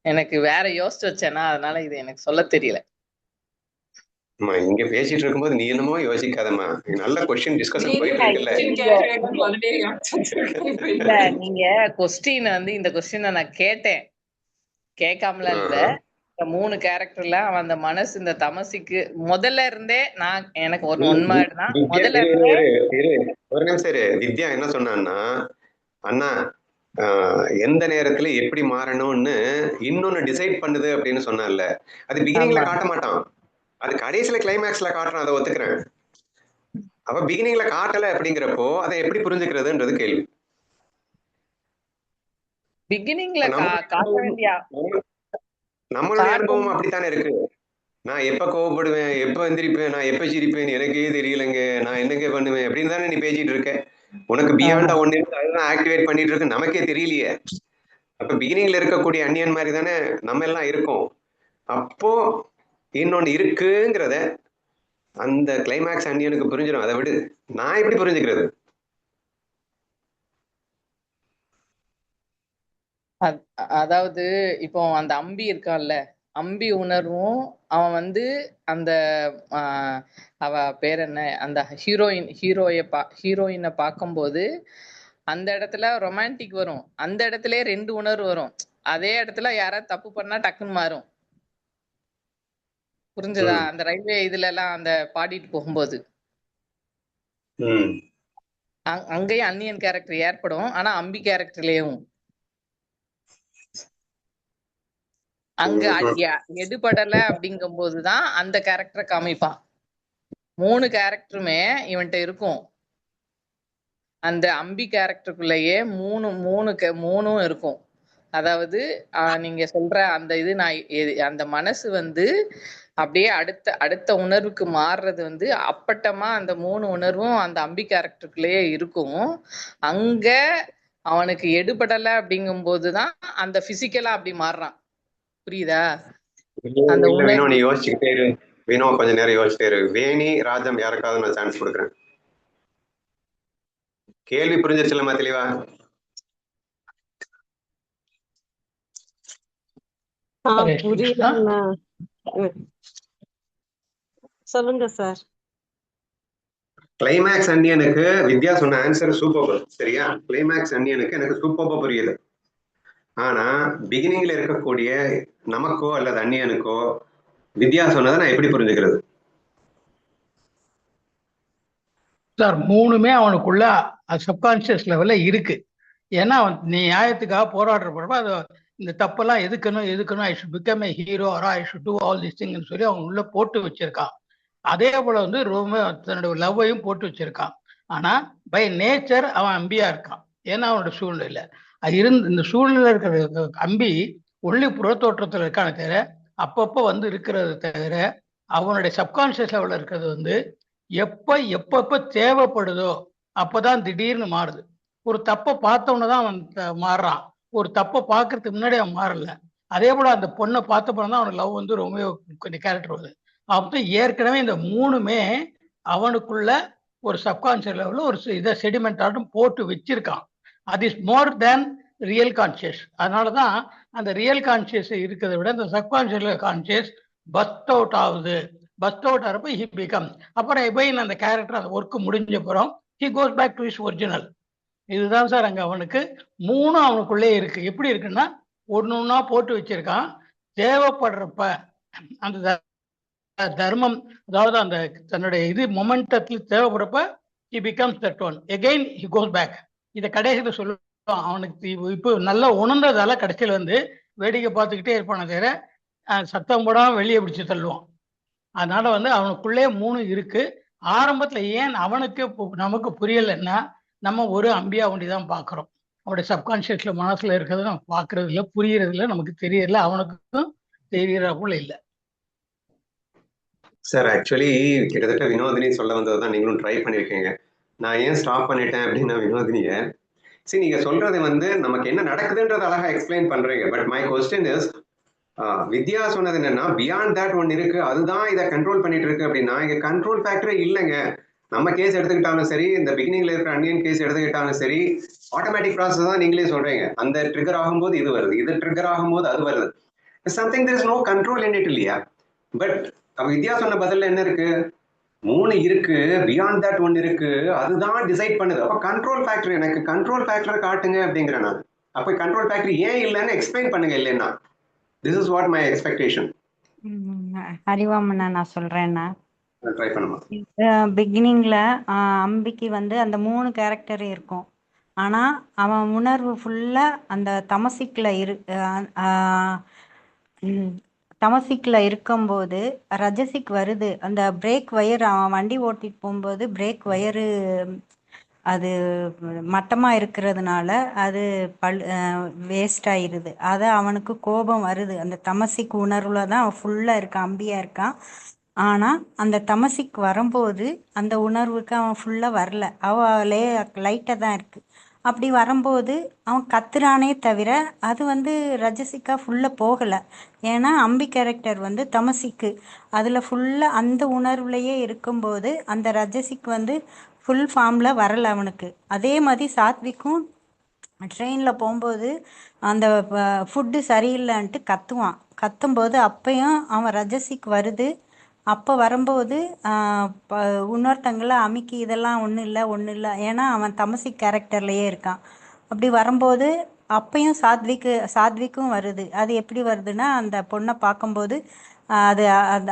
எனக்கு வேற யோசிச்சு வச்சேன்னா அதனால இது எனக்கு சொல்ல தெரியல.
இங்க பேசிட்டு இருக்கும்போது நீ என்னமோ யோசிக்காதம்மா. நல்ல கொஸ்டின் டிஸ்கஷன் போயிட்டு இருக்குல்ல.
இல்ல நீங்க கொஸ்டின் வந்து இந்த கொஸ்டினை நான் கேட்டேன், கேட்காமல இல்ல. இந்த 3 கேரக்டர்ல அவன் அந்த மனசு இந்த தமசிக்கு முதல்ல இருந்தே நான் எனக்கு ஒரு உண்மைனா முதல்ல
ஒரு நிமிஷம் இரு. வித்யா என்ன சொன்னான்னா, அண்ணா எந்த நேரத்துல எப்படி மாறணும்னு இன்னொன்னு டிசைட் பண்ணுது அப்படின்னு சொன்னான்ல, அது பிகினிங்ல காட்ட மாட்டான், அது கடைசியில கிளைமேக்ஸ்ல காட்டுறான். அதை ஒத்துக்கிறேன். அப்ப பிகினிங்ல காட்டல அப்படிங்கிறப்போ அதை எப்படி புரிஞ்சுக்கிறதுன்றது கேள்வி.
பிகினிங்ல காட்ட வேண்டிய
நம்மளுடைய அனுபவம் அப்படித்தானே இருக்கு. நான் எப்ப கோவப்படுவேன், எப்ப எந்திரிப்பேன், நான் எப்ப சிரிப்பேன் எனக்கே தெரியலங்க, நான் என்னங்க பண்ணுவேன் அப்படின்னு தானே நீ பேசிட்டு இருக்க. உனக்கு பியாண்டா ஒண்ணு அதுதான் ஆக்டிவேட் பண்ணிட்டு இருக்கு, நமக்கே தெரியலையே. அப்ப பிகினிங்ல இருக்கக்கூடிய அந்நியன் மாதிரி தானே நம்ம எல்லாம் இருக்கோம். அப்போ இன்னொன்னு இருக்குங்கிறத அந்த கிளைமேக்ஸ் அந்நியனுக்கு புரிஞ்சிடும். அதை விடு, நான் எப்படி புரிஞ்சுக்கிறது?
அதாவது இப்போ அந்த அம்பி இருக்கான்ல, அம்பி உணர்வும் அவன் வந்து அந்த அவ பேர் என்ன, அந்த ஹீரோயினை பார்க்கும்போது அந்த இடத்துல ரொமான்டிக் வரும், அந்த இடத்துல 2 உணர்வு வரும். அதே இடத்துல யாராவது தப்பு பண்ணா டக்குன்னு மாறும். புரிஞ்சதா? அந்த ரயில்வே இதுல எல்லாம் அந்த பாடிட்டு போகும்போது அங்கேயும் அன்னியன் கேரக்டர் ஏற்படும். ஆனா அம்பி கேரக்டர்லயும் அங்க எடுபடல அப்படிங்கும் போதுதான் அந்த கேரக்டரை காமிப்பான். 3 கேரக்டருமே இவன்கிட்ட இருக்கும். அந்த அம்பி கேரக்டருக்குள்ளேயே 3 இருக்கும். அதாவது நீங்க சொல்ற அந்த இது அந்த மனசு வந்து அப்படியே அடுத்த உணர்வுக்கு மாறுறது வந்து அப்பட்டமா அந்த 3 உணர்வும் அந்த அம்பி கேரக்டருக்குள்ளேயே இருக்கும். அங்க அவனுக்கு எடுபடல அப்படிங்கும் போதுதான் அந்த பிசிக்கலா அப்படி மாறுறான். புரியுதா? அந்த
நீ யோசிச்சுக்கிட்டே இரு. வினோ கொஞ்ச நேரம் யோசிச்சுட்டே இரு. வேணி ராஜம் யாருக்காவது நான் சான்ஸ் கொடுக்குறேன். கேள்வி புரிஞ்சிருச்சுலமா தெளிவா?
சொல்லுங்க சார்.
கிளைமேக்ஸ் அந்நியனுக்கு வித்யா சொன்ன ஆன்சர் சூப்பர். சரியா? கிளைமேக்ஸ் அந்நியனுக்கு எனக்கு சூப்பர் புரியுது. ஆனா பிகினிங்ல இருக்கக்கூடிய நமக்கோ அல்லது அந்நியனுக்கோ வித்யா சொன்னதை நான் எப்படி புரிஞ்சுக்கிறது?
சார் 3மே அவனுக்குள்ள சப்கான்சியஸ் லெவல்ல இருக்கு. ஏன்னா நீ நியாயத்துக்காக போராடுறப்ப அது இந்த தப்பெல்லாம் எதுக்கணும் I should become a hero or I should do all this திங்னு சொல்லி அவன் உள்ள போட்டு வச்சிருக்கான். அதே போல வந்து ரொம்ப தன்னோட லவ்வையும் போட்டு வச்சிருக்கான். ஆனா பை நேச்சர் அவன் அம்பியா இருக்கான். ஏன்னா அவனோட சூழ்நிலை இந்த சூழ்நிலை இருக்கிற அம்பி ஒளி புறத்தோற்றத்துல இருக்கான தவிர அப்பப்போ வந்து இருக்கிறது தவிர அவனுடைய சப்கான்சியஸ் லெவல்ல இருக்கிறது வந்து எப்பப்ப தேவைப்படுதோ அப்பதான் திடீர்னு மாறுது. ஒரு தப்பை பார்த்தவனதான் அவன் மாறுறான். ஒரு தப்பை பார்க்கறதுக்கு முன்னாடி அவன் மாறல. அதே போல அந்த பொண்ணை பார்த்த போனதான் அவனுக்கு லவ் வந்து ரொம்ப கொஞ்சம் கேரக்டர் வருது. அப்போ ஏற்கனவே இந்த 3மே அவனுக்குள்ள ஒரு சப்கான்சியஸ் லெவல்ல ஒரு இதை செடிமெண்ட் ஆட்டும் போட்டு வச்சிருக்கான். அது is more than real conscious. அதனாலதான் அந்த ரியல் கான்சியஸ் இருக்கிறத விட இந்த சப்கான்சியஸ் கான்சியஸ் பஸ்ட் அவுட் ஆகுது. பஸ்ட் அவுட் ஆகிறப்ப ஹி பிகம் அப்புறம் எபைன் அந்த கேரக்டர் அந்த ஒர்க் முடிஞ்ச அப்புறம் he goes back to his original. இதுதான் சார் அங்க அவனுக்கு 3 அவனுக்குள்ளே இருக்கு. எப்படி இருக்குன்னா ஒன்னொன்னா போட்டு வச்சிருக்கான். தேவைப்படுறப்ப அந்த தர்மம், அதாவது அந்த தன்னுடைய இது மொமெண்டத்தில் தேவைப்படுறப்ப he becomes that one again he goes back. இதை கடைசியில் சொல்லுவாங்க அவனுக்கு இப்போ நல்லா உணர்ந்ததால கடைசியில் வந்து வேடிக்கை பார்த்துக்கிட்டே இருப்பானே தவிர சத்தம் போடாம வெளியே பிடிச்சு தள்ளுவான். அதனால வந்து அவனுக்குள்ளே 3 இருக்கு. ஆரம்பத்துல ஏன் அவனுக்கு நமக்கு புரியலைன்னா நம்ம ஒரு அம்பியா ஒண்டி தான் பார்க்குறோம். அவனுடைய சப்கான்ஷியஸ்ல மனசுல இருக்கிறது நம்ம பார்க்கறது இல்லை, புரியறது இல்லை, நமக்கு தெரியல, அவனுக்கும் தெரியற போல இல்லை.
சார் ஆக்சுவலி கிட்டத்தட்ட வினோதினி சொல்ல வந்ததுதான் நீங்களும் ட்ரை பண்ணியிருக்கீங்க. நான் ஏன் ஸ்டாப் பண்ணிட்டேன் அப்படின்னா வினோதினிய சரி நீங்க சொல்றது வந்து நமக்கு என்ன நடக்குதுன்றது அழகா எக்ஸ்பிளைன் பண்றீங்க. பட் மை கொஸ்டின் இஸ் வித்யா சொன்னது என்னன்னா பியாண்ட் தட் ஒன் இருக்கு, அதுதான் இதை கண்ட்ரோல் பண்ணிட்டு இருக்கு அப்படின்னா இங்க கண்ட்ரோல் ஃபேக்டரே இல்லைங்க. நம்ம கேஸ் எடுத்துக்கிட்டாலும் சரி, இந்த பிகினிங்ல இருக்கிற அன்னியன் கேஸ் எடுத்துக்கிட்டாலும் சரி, ஆட்டோமேட்டிக் ப்ராசஸ் தான் நீங்களே சொல்றீங்க. அந்த ட்ரிகர் ஆகும்போது இது வருது, இது ட்ரிகர் ஆகும்போது அது வருது. Something there is no control in it இல்லையா? பட் வித்யா சொன்ன பதில்ல என்ன இருக்கு? 3 இருக்கு, பியாண்ட் தட் ஒன் இருக்கு, அதுதான் டிசைட் பண்ணுது. அப்ப கண்ட்ரோல் ஃபேக்டர் எனக்கு கண்ட்ரோல் ஃபேக்டர் காட்டுங்க அப்படிங்கிறேன் நான். அப்ப கண்ட்ரோல் ஃபேக்டர் ஏன் இல்லைன்னு எக்ஸ்பிளைன் பண்ணுங்க. இல்லைன்னா this is what my expectation.
அறிவாமண்ணா நான் சொல்றேன்னா,
ட்ரை பண்ணுமா?
பிகினிங்ல அம்பிக்கு வந்து அந்த 3 கேரக்டர் இருக்கும். ஆனா அவன் உணர்வு ஃபுல்லா அந்த தமசிக்ல இருக்கும்போது ரஜசிக் வருது. அந்த பிரேக் வயர் அவன் வண்டி ஓட்டிட்டு போகும்போது பிரேக் வயரு அது மட்டமா இருக்கிறதுனால அது வேஸ்ட் ஆயிருது. அத அவனுக்கு கோபம் வருது. அந்த தமசிக் உணர்வுல தான் அவன் ஃபுல்லா இருக்கான், அம்பியா இருக்கான். ஆனா அந்த தமசிக் வரும்போது அந்த உணர்வுக்கு அவன் ஃபுல்லா வரல, லைட்டா தான் இருக்கு. அப்படி வரும்போது அவன் கத்துறானே தவிர அது வந்து ரஜசிக்கா ஃபுல்லா போகல. ஏன்னா அம்பி கேரக்டர் வந்து தமசிக்கு அதுல ஃபுல்லா அந்த உணர்வுலயே இருக்கும்போது அந்த ரஜசிக் வந்து ஃபுல் ஃபார்ம்ல வரல அவனுக்கு. அதே மாதிரி சாத்விக்கும் ட்ரெயினில் போகும்போது அந்த ஃபுட்டு சரியில்லைன்ட்டு கத்தும்போது அப்பயும் அவன் ரஜசிக் வருது. அப்போ வரும்போது இன்னொருத்தங்கள அமிக்கி இதெல்லாம் ஒன்றும் இல்லை, ஏன்னா அவன் தமசிக் கேரக்டர்லேயே இருக்கான். அப்படி வரும்போது அப்பயும் சாத்விக்கும் வருது. அது எப்படி வருதுன்னா அந்த பொண்ணை பார்க்கும்போது அது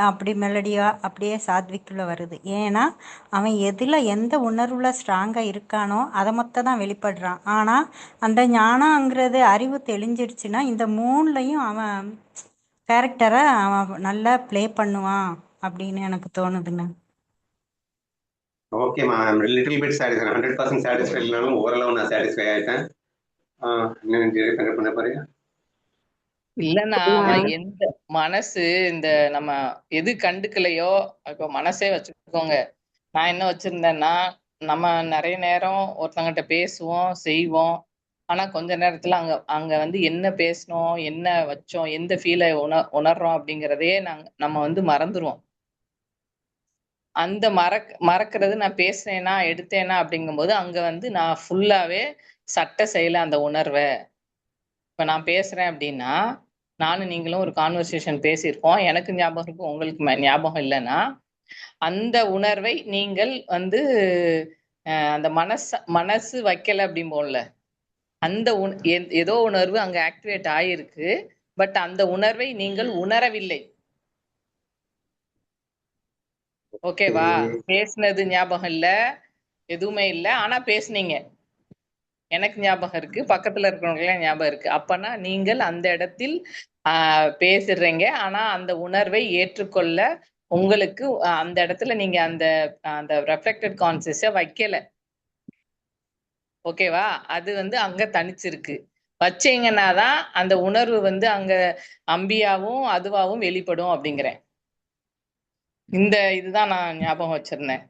அப்படி மெலடியா அப்படியே சாத்விக்குள்ள வருது. ஏன்னா அவன் எந்த உணர்வுல ஸ்ட்ராங்கா இருக்கானோ அதை மொத்தம் தான் வெளிப்படுறான். ஆனா அந்த ஞானங்கிறது அறிவு தெளிஞ்சிடுச்சுன்னா இந்த 3லையும் அவன் கேரக்டரை அவன் நல்லா ப்ளே பண்ணுவான் அப்படின்னு எனக்கு தோணுதுங்க.
ஓகேம்மா, ஐ அம் லிட்டில் பிட் சாட்டிஸ்ஃபை. 100% சாட்டிஸ்ஃபை இல்லைனாலும் ஓரளவு நான் சாட்டிஸ்ஃபை ஆயிட்டேன். இன்னும் பண்ண போறீங்க?
இல்லன்னா அவன் எந்த மனசு இந்த நம்ம எது கண்டுக்கலையோ, இப்ப மனசே வச்சுக்கோங்க. நான் என்ன வச்சிருந்தேன்னா, நம்ம நிறைய நேரம் ஒருத்தங்கிட்ட பேசுவோம், செய்வோம். ஆனா கொஞ்ச நேரத்துல அங்க அங்க வந்து என்ன பேசணும், என்ன வச்சோம், எந்த ஃபீலை உணர்றோம் அப்படிங்கிறதே நம்ம வந்து மறந்துருவோம். அந்த மறக்கிறது நான் பேசுனேனா எடுத்தேனா அப்படிங்கும்போது அங்க வந்து நான் ஃபுல்லாவே சட்ட செய்யல அந்த உணர்வை. இப்ப நான் பேசுறேன் அப்படின்னா, நானும் நீங்களும் ஒரு கான்வர்சேஷன் பேசியிருக்கோம், எனக்கு ஞாபகம் இருக்கு, உங்களுக்கு ஞாபகம் இல்லைன்னா அந்த உணர்வை நீங்கள் வந்து அந்த மனசு வைக்கல அப்படிம்போம்ல, அந்த ஏதோ உணர்வு அங்க ஆக்டிவேட் ஆயிருக்கு. பட் அந்த உணர்வை நீங்கள் உணரவில்லை. ஓகேவா? பேசுனது ஞாபகம் இல்ல, எதுவுமே இல்ல, ஆனா பேசுனீங்க. எனக்கு ஞாபகம் இருக்கு, பக்கத்துல இருக்கிறவங்க ஞாபகம் இருக்கு. அப்பனா நீங்கள் அந்த இடத்தில் பேசுறீங்க. ஆனா அந்த உணர்வை ஏற்றுக்கொள்ள உங்களுக்கு அந்த இடத்துல நீங்க அந்த ரெஃப்ளெக்டட் கான்சியஸ வைக்கல. ஓகேவா? அது வந்து அங்க தனிச்சிருக்கு. வச்சீங்கன்னா தான் அந்த உணர்வு வந்து அங்க அம்பியாவும் அதுவாவும் வெளிப்படும் அப்படிங்கிறேன். இதுதான் நான் ஞாபகம் வச்சிருந்தேன்.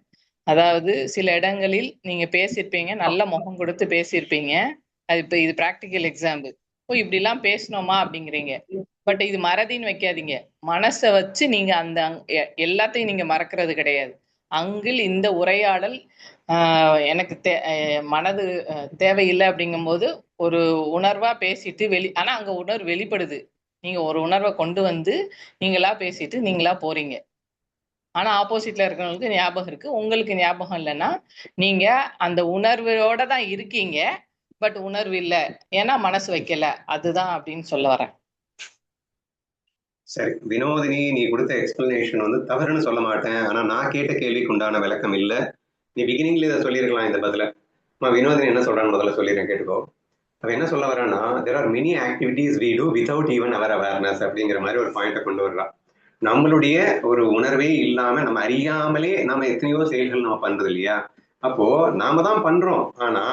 அதாவது சில இடங்களில் நீங்க பேசியிருப்பீங்க, நல்ல முகம் கொடுத்து பேசியிருப்பீங்க. இது பிராக்டிக்கல் எக்ஸாம்பிள். இப்படி எல்லாம் பேசணுமா அப்படிங்கிறீங்க. பட் இது மறதின்னு வைக்காதீங்க. மனசை வச்சு நீங்க அந்த எல்லாத்தையும் நீங்க மறக்கிறது கிடையாது. அங்கில் இந்த உரையாடல் எனக்கு மனது தேவையில்லை அப்படிங்கும்போது ஒரு உணர்வா பேசிட்டு ஆனா அங்க உணர்வு வெளிப்படுது. நீங்க ஒரு உணர்வை கொண்டு வந்து நீங்களா பேசிட்டு நீங்களா போறீங்க. ஆனா ஆப்போசிட்ல இருக்கிறவங்களுக்கு ஞாபகம் இருக்கு, உங்களுக்கு ஞாபகம் இல்லைன்னா நீங்க அந்த உணர்வோட தான் இருக்கீங்க. பட் உணர்வு இல்லை, ஏன்னா மனசு வைக்கல. அதுதான் அப்படின்னு சொல்ல வரேன்.
சரி வினோதினி, நீ கொடுத்த எக்ஸ்பிளனேஷன் வந்து தவறுன்னு சொல்ல மாட்டேன். ஆனா நான் கேட்ட கேள்விக்கு உண்டான விளக்கம் இல்லை. நீ பிகினிங்ல இதை சொல்லியிருக்கலாம் இந்த பதில. வினோதினி என்ன சொல்றான்னு முதல்ல சொல்லிடுறேன், கேட்டுக்கோ. அவ என்ன சொல்ல வரான்னா, there are many activities we do without even our awareness அப்படிங்கிற மாதிரி ஒரு பாயிண்ட கொண்டு வர்றா. நம்மளுடைய ஒரு உணர்வே இல்லாம நம்ம அறியாமலே நம்ம எத்தனையோ செயல்கள் நம்ம பண்றது இல்லையா? அப்போ நாம தான் பண்றோம், ஆனா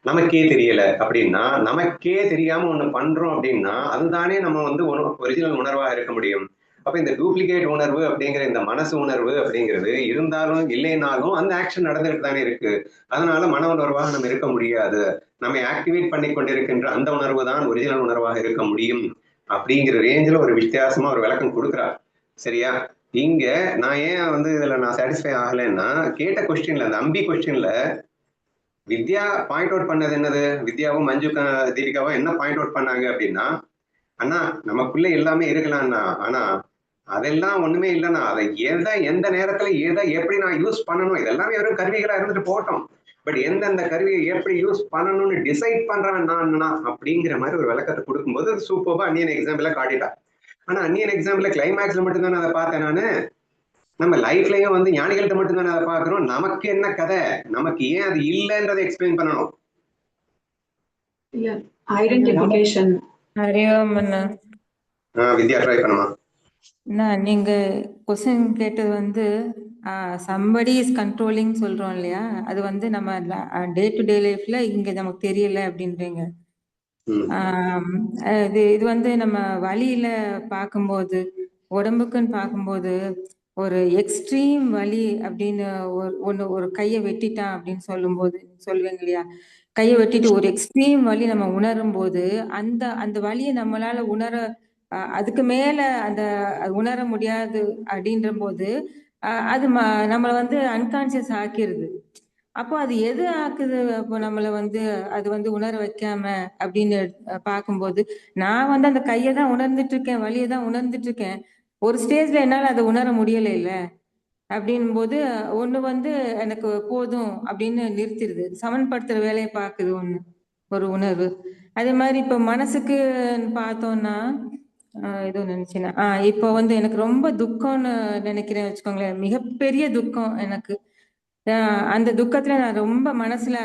நமக்கே தெரியல அப்படின்னா, நமக்கே தெரியாம ஒண்ணு பண்றோம் அப்படின்னா அதுதானே நம்ம வந்து ஒரிஜினல் உணர்வா இருக்க முடியும். அப்ப இந்த டூப்ளிகேட் உணர்வு அப்படிங்கிற இந்த மனசு உணர்வு அப்படிங்கிறது இருந்தாலும் இல்லைனாலும் அந்த ஆக்ஷன் நடந்துட்டு தானே இருக்கு. அதனால மன உணர்வாக நம்ம இருக்க முடியாது. நம்ம ஆக்டிவேட் பண்ணி கொண்டிருக்கின்ற அந்த உணர்வு தான் ஒரிஜினல் உணர்வாக இருக்க முடியும் அப்படிங்கிற ரேஞ்சில் ஒரு வித்தியாசமா ஒரு விளக்கம் கொடுக்குறார். சரியா? இங்க நான் ஏன் வந்து இதுல நான் சாட்டிஸ்ஃபை ஆகலைன்னா, கேட்ட கொஸ்டின்ல அந்த அம்பி கொஸ்டின்ல வித்யா பாயிண்ட் அவுட் பண்ணது என்னது? வித்யாவும் மஞ்சு தீபிகாவும் என்ன பாயிண்ட் அவுட் பண்ணாங்க அப்படின்னா, அண்ணா நமக்குள்ள எல்லாமே இருக்கலாம்ண்ணா, ஆனா அதெல்லாம் ஒண்ணுமே இல்லைண்ணா, அதை எந்த நேரத்துல எதை எப்படி நான் யூஸ் பண்ணணும், இதெல்லாமே வெறும் கருவிகளா இருந்துட்டு போட்டோம். பட் எந்தெந்த கருவியை எப்படி யூஸ் பண்ணணும்னு டிசைட் பண்றேன் நான் அப்படிங்கிற மாதிரி ஒரு விளக்கத்தை கொடுக்கும்போது சூப்பர்பா அன்னியன் எக்ஸாம்பிள காட்டிட்டா. ஆனா அன்னியன் எக்ஸாம்பிள கிளைமேக்ஸ்ல மட்டும்தானே அதை பார்த்தேன் நானு. நம்ம லைஃப்லயும் வந்து ஞானிகள்கிட்ட மட்டும்தானே அதை பார்க்கிறோம். நமக்கு என்ன கதை, நமக்கு ஏன் அது இல்லைன்றதை எக்ஸ்பிளைன் பண்ணணும்.
ஐடென்டிஃபிகேஷன்
வித்யா ட்ரை பண்ணுமா?
நீங்க கொஸ்டின் கேட்டது வந்து சம்படி இஸ் கண்ட்ரோலிங் சொல்றோம் இல்லையா, அது வந்து நம்ம டே டு டே லைஃப்ல இங்க நமக்கு தெரியல அப்படின்றீங்க. இது வந்து நம்ம வலியில பார்க்கும்போது, உடம்புக்குன்னு பார்க்கும்போது ஒரு எக்ஸ்ட்ரீம் வலி அப்படின்னு ஒரு கையை வெட்டிட்டான் அப்படின்னு சொல்லும்போது சொல்லுவீங்க இல்லையா, கையை வெட்டிட்டு ஒரு எக்ஸ்ட்ரீம் வலி நம்ம உணரும் போது அந்த வலியை நம்மளால அதுக்கு மேல அந்த உணர முடியாது அப்படின்ற போது அது நம்மளை வந்து அன்கான்சியஸ் ஆக்கிருது. அப்போ அது எது ஆக்குது? அப்போ நம்மளை வந்து அது வந்து உணர வைக்காம அப்படின்னு பார்க்கும்போது, நான் வந்து அந்த கையை தான் உணர்ந்துட்டு இருக்கேன், வலியை தான் உணர்ந்துட்டு இருக்கேன். ஒரு ஸ்டேஜ்ல என்னால அதை உணர முடியல இல்ல அப்படின் போது ஒண்ணு வந்து எனக்கு போதும் அப்படின்னு நிறுத்திடுது, சமன்படுத்துற வேலையை பார்க்குது ஒரு உணர்வு. அதே மாதிரி இப்ப மனசுக்கு பார்த்தோம்னா ஏதோ நினைச்சேன்னா இப்போ வந்து எனக்கு ரொம்ப துக்கம்னு நினைக்கிறேன் வச்சுக்கோங்களேன், மிகப்பெரிய துக்கம் எனக்கு. அந்த துக்கத்துல நான் ரொம்ப மனசுல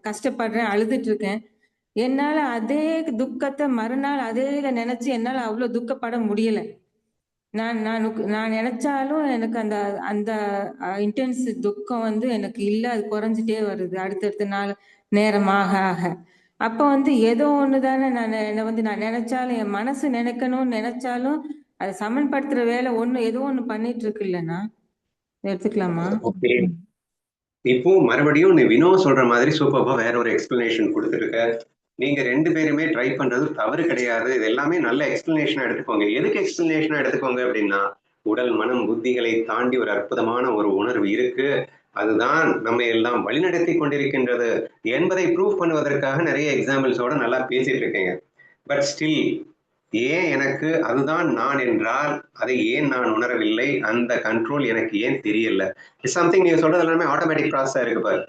கஷ்டப்படுறேன், அழுதுட்டு இருக்கேன். என்னால அதே துக்கத்தை மறுநாள் அதே நினைச்சு என்னால அவ்வளவு துக்கப்பட முடியல. நான் நினைச்சாலும் எனக்கு அந்த அந்த இன்டென்ஸ் துக்கம் வந்து எனக்கு இல்ல, அது குறைஞ்சிட்டே வருது அடுத்தடுத்த நாள் நேரமாக ஆக. அப்ப வந்து ஏதோ ஒண்ணுதானே நான் நினைச்சாலும் என் மனசு நினைக்கணும்னு நினைச்சாலும் அதை சமன்படுத்துற வேலை ஏதோ ஒண்ணு பண்ணிட்டு இருக்கு இல்லைன்னா எடுத்துக்கலாமா?
இப்போ மறுபடியும் நீ வினோ சொல்ற மாதிரி சூப்பர்பா வேற ஒரு எக்ஸ்பிளனேஷன் கொடுத்துருக்க. நீங்க 2 பேருமே ட்ரை பண்றது தவறு கிடையாது. இது எல்லாமே நல்ல எக்ஸ்பிளனேஷனா எடுத்துக்கோங்க. எதுக்கு எக்ஸ்பிளனேஷனா எடுத்துக்கோங்க அப்படின்னா, உடல் மனம் புத்திகளை தாண்டி ஒரு அற்புதமான ஒரு உணர்வு இருக்கு, அதுதான் நம்ம எல்லாம் வழிநடத்தி கொண்டிருக்கின்றது என்பதை ப்ரூவ் பண்ணுவதற்காக நிறைய எக்ஸாம்பிள்ஸோட நல்லா பேசிட்டு இருக்கீங்க. பட் ஸ்டில் ஏன் எனக்கு அதுதான் நான் என்றால் அதை ஏன் நான் உணரவில்லை, அந்த கண்ட்ரோல் எனக்கு ஏன் தெரியல? சம்திங் நீங்க சொல்றது எல்லாமே ஆட்டோமேட்டிக் ப்ராசஸா இருக்கு பாரு.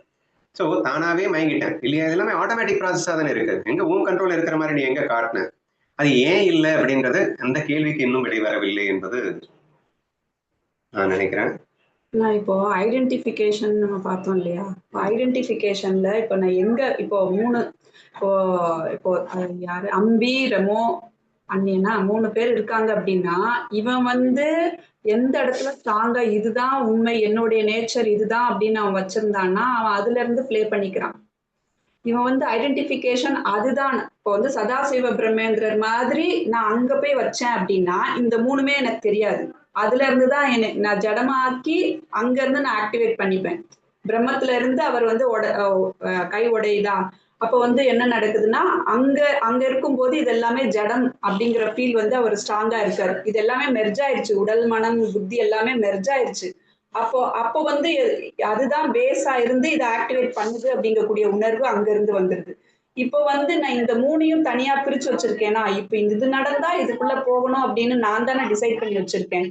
ஸோ தானாவே மயங்கிட்டேன் இல்லையா, இது எல்லாமே ஆட்டோமேட்டிக் ப்ராசஸா தானே இருக்கு. எங்க உன் கண்ட்ரோல் இருக்கிற மாதிரி நீ எங்க காட்டின, அது ஏன் இல்லை அப்படின்றது அந்த கேள்விக்கு இன்னும் விடை வரவில்லை என்பது நான் நினைக்கிறேன்.
நான் இப்போ ஐடென்டிஃபிகேஷன் நம்ம பார்த்தோம் இல்லையா, ஐடென்டிஃபிகேஷன்ல இப்போ நான் இப்போ 3 இப்போ யாரு அம்பி ரெமோ அண்ணியனா 3 பேர் இருக்காங்க அப்படின்னா, இவன் வந்து எந்த இடத்துல ஸ்ட்ராங்கா இதுதான் உண்மை, என்னுடைய நேச்சர் இதுதான் அப்படின்னு அவன் வச்சிருந்தான்னா அவன் அதுல இருந்து பிளே பண்ணிக்கிறான். இவன் வந்து ஐடென்டிஃபிகேஷன் அதுதான் இப்போ வந்து சதாசிவ பிரம்மேந்திரர் மாதிரி நான் அங்க போய் வச்சேன் அப்படின்னா இந்த 3மே எனக்கு தெரியாது. அதுல இருந்துதான் நான் ஜடமாக்கி அங்க இருந்து நான் ஆக்டிவேட் பண்ணிப்பேன். பிரம்மத்துல இருந்து அவர் வந்து கை உடையுதா, அப்ப வந்து என்ன நடக்குதுன்னா அங்க இருக்கும்போது இது எல்லாமே ஜடம் அப்படிங்கிற ஃபீல் வந்து அவர் ஸ்ட்ராங்கா இருக்காரு. இது எல்லாமே மெர்ஜ் ஆயிடுச்சு, உடல் மனம் புத்தி எல்லாமே மெர்ஜ் ஆயிடுச்சு. அப்போ வந்து அதுதான் பேஸா இருந்து இதை ஆக்டிவேட் பண்ணுது அப்படிங்கக்கூடிய உணர்வு அங்க இருந்து வந்துருது. இப்போ வந்து நான் இந்த 3ஐயும் தனியா பிரிச்சு வச்சிருக்கேன்னா, இப்ப இது நடந்தா இதுக்குள்ள போகணும் அப்படின்னு நான் தானே டிசைட் பண்ணி வச்சிருக்கேன்.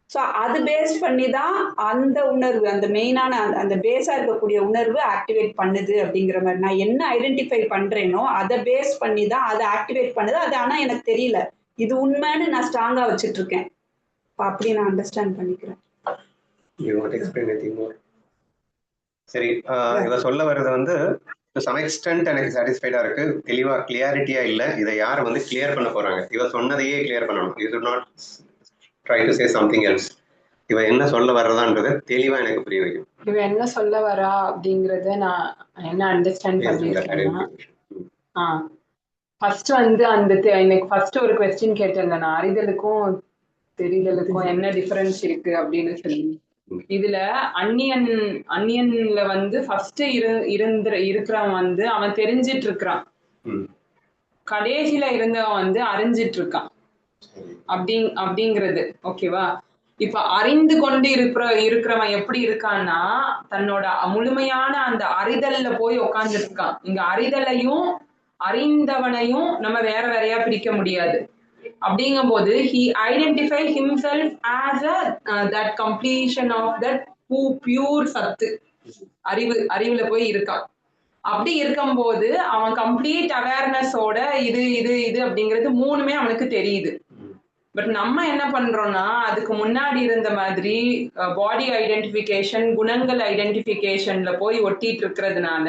ஸோ அது பேஸ் பண்ணி தான் அந்த உணர்வு, அந்த மெயினான அந்த பேஸா இருக்கக்கூடிய உணர்வு ஆக்டிவேட் பண்ணுது அப்படிங்கிற மாதிரி. நான் என்ன ஐடென்டிஃபை பண்றேனோ அதை பேஸ் பண்ணி தான் அதை ஆக்டிவேட் பண்ணுது. அது ஆனா எனக்கு தெரியல, இது உண்மைன்னு நான் ஸ்ட்ராங்கா வச்சுட்டு இருக்கேன். அப்படி நான் அண்டர்ஸ்டாண்ட் பண்ணிக்கிறேன்.
சரி, இவ சொல்ல வர்றது வந்து டு சம் எக்ஸ்டென்ட் எனக்கு சாட்டிஸ்ஃபைடா இருக்கு, தெளிவா கிளியாரிட்டியா இல்ல. இதை யார் வந்து கிளியர் பண்ண போறாங்க? இவ சொன்னதையே கிளியர் பண்ணணும். You should not try to say something else. இவ என்ன சொல்ல வர்றதான்றத தெளிவா எனக்கு புரிய வைக்கும்.
இவ என்ன சொல்ல வரா அப்படிங்கறத நான் என்ன அண்டர்ஸ்டாண்ட் பண்ணிருக்கேன்னா, ஃபர்ஸ்ட் வந்து அந்த எனக்கு ஃபர்ஸ்ட் ஒரு கொஸ்டின் கேட்டிருந்தேன் நான், அறிதலுக்கும் தெரிதலுக்கும் என்ன டிஃபரன்ஸ் இருக்கு அப்படின்னு சொல்லி. இதுல அந்நியன்ல வந்து ஃபர்ஸ்ட் இருக்கிறவன் வந்து அவன் தெரிஞ்சிட்டு இருக்கிறான், கடைசியில இருந்தவன் வந்து அறிஞ்சிட்டு இருக்கான் அப்படிங்கிறது. ஓகேவா? இப்ப அறிந்து கொண்டு இருக்கிறவன் எப்படி இருக்கான்னா, தன்னோட முழுமையான அந்த அறிதல்ல போய் உட்கார்ந்துட்டு இருக்கான். இங்க அறிதலையும் அறிந்தவனையும் நம்ம வேற வேறையா பிரிக்க முடியாது. அப்படிங்கும் போது he identified himself as that completion of that pure சத்து, அறிவுல போய் இருக்கான். அப்படி இருக்கும்போது அவன் கம்ப்ளீட் அவேர்னஸோட இது இது இது அப்படிங்கிறது மூணுமே அவனுக்கு தெரியுது. பட் நம்ம என்ன பண்றோம்னா, அதுக்கு முன்னாடி இருந்த மாதிரி பாடி ஐடென்டிபிகேஷன், குணங்கள் ஐடென்டிபிகேஷன்ல போய் ஒட்டிட்டு இருக்கிறதுனால,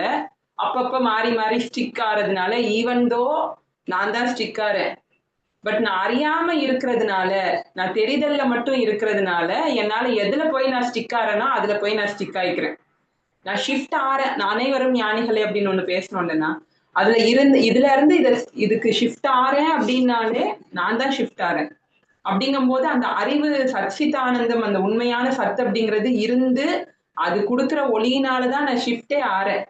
அப்பப்ப மாறி மாறி ஸ்டிக் ஆறதுனால, ஈவன் தோ நான் தான் ஸ்டிக் ஆறேன், பட் நான் அறியாம இருக்கிறதுனால, நான் தெரிதல்ல மட்டும் இருக்கிறதுனால, என்னால எதுல போய் நான் ஸ்டிக் ஆறேன்னா அதுல போய் நான் ஸ்டிக் ஆயிக்கிறேன். நான் ஷிஃப்ட் ஆறேன். நான் அனைவரும் ஞானிகளே அப்படின்னு ஒண்ணு பேசணும் இல்லைன்னா, இதுல இருந்து இதுக்கு ஷிஃப்ட் ஆறேன் அப்படின்னாலே நான் தான் ஷிஃப்ட் ஆறேன். அப்படிங்கும்போது அந்த அறிவு சச்சிதானந்தம், அந்த உண்மையான சத்து அப்படிங்கிறது இருந்து அது கொடுக்குற ஒளியினாலதான் நான் ஷிஃப்டே ஆறேன்.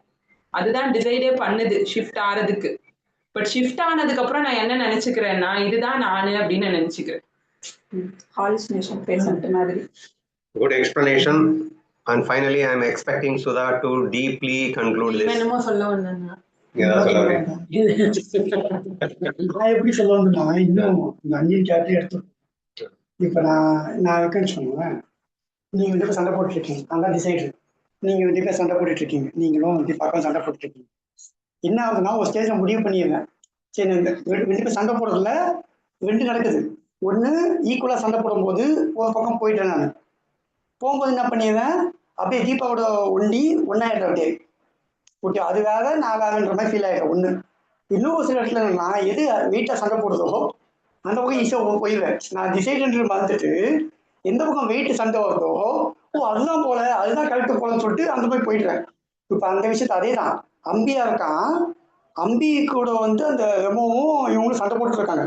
அதுதான் டிசைடே பண்ணுது ஷிஃப்ட் ஆறதுக்கு. பட் ஷிஃப்ட் ஆனதுக்கு அப்புறம் நான் என்ன நினைச்சுக்கிறேன்னா, இதுதான் நானு அப்படின்னு நினைச்சுக்கிறேன். ஹாலுசினேஷன் பேசன்ட் மாதிரி.
Good explanation. And finally, I am expecting Sudha to deeply conclude this.
என்னமோ சொல்ல வந்தேன்னா
நான் எப்படி சொல்ல வந்தேன்னா, இன்னும் அந்நியன் கேட்டு எடுத்து இப்ப நான் இருக்கேன்னு சொல்லுவேன். நீங்க வந்து சண்டை போட்டு இருக்கீங்க, நான் தான் டிசைடர். நீங்க வந்து சண்டை போட்டுட்டு இருக்கீங்க, நீங்களும் வந்து பக்கம் சண்டை போட்டு இருக்கீங்க. என்ன ஆகுதுன்னா, ஒரு ஸ்டேஜ்ல முடிவு பண்ணிடுறேன், சரி இந்த ரெண்டு பேர் சண்டை போடுறதுல ரெண்டு நடக்குது. ஒண்ணு ஈக்குவலா சண்டை போடும்போது ஒரு பக்கம் போயிட்டேன். நான் போகும்போது என்ன பண்ணிடுறேன், அப்படியே தீபாவோட ஒண்டி ஒன்னாயிடுறேன். அப்படியே ஓகே, அது வேற நான் வேறன்ற மாதிரி ஃபீல் ஆயிடுறேன். ஒண்ணு இன்னும் சில இடத்துல நான் எது வீட்டை சண்டை போடுதோ அந்த பக்கம் ஈஸியாக போயிடுவேன். நான் டிசைடென்று மறந்துட்டு எந்த பக்கம் வெயிட் சண்டை வருதோ, அதுதான் போல, அதுதான் கரெக்டு போலன்னு சொல்லிட்டு அந்த மாதிரி போயிடுறேன். இப்போ அந்த விஷயத்த அதே தான் அம்பியா இருக்கான். அம்பி கூட வந்து அந்த ரெமோவும் இவங்களும் சண்டை போட்டுட்டு இருக்காங்க.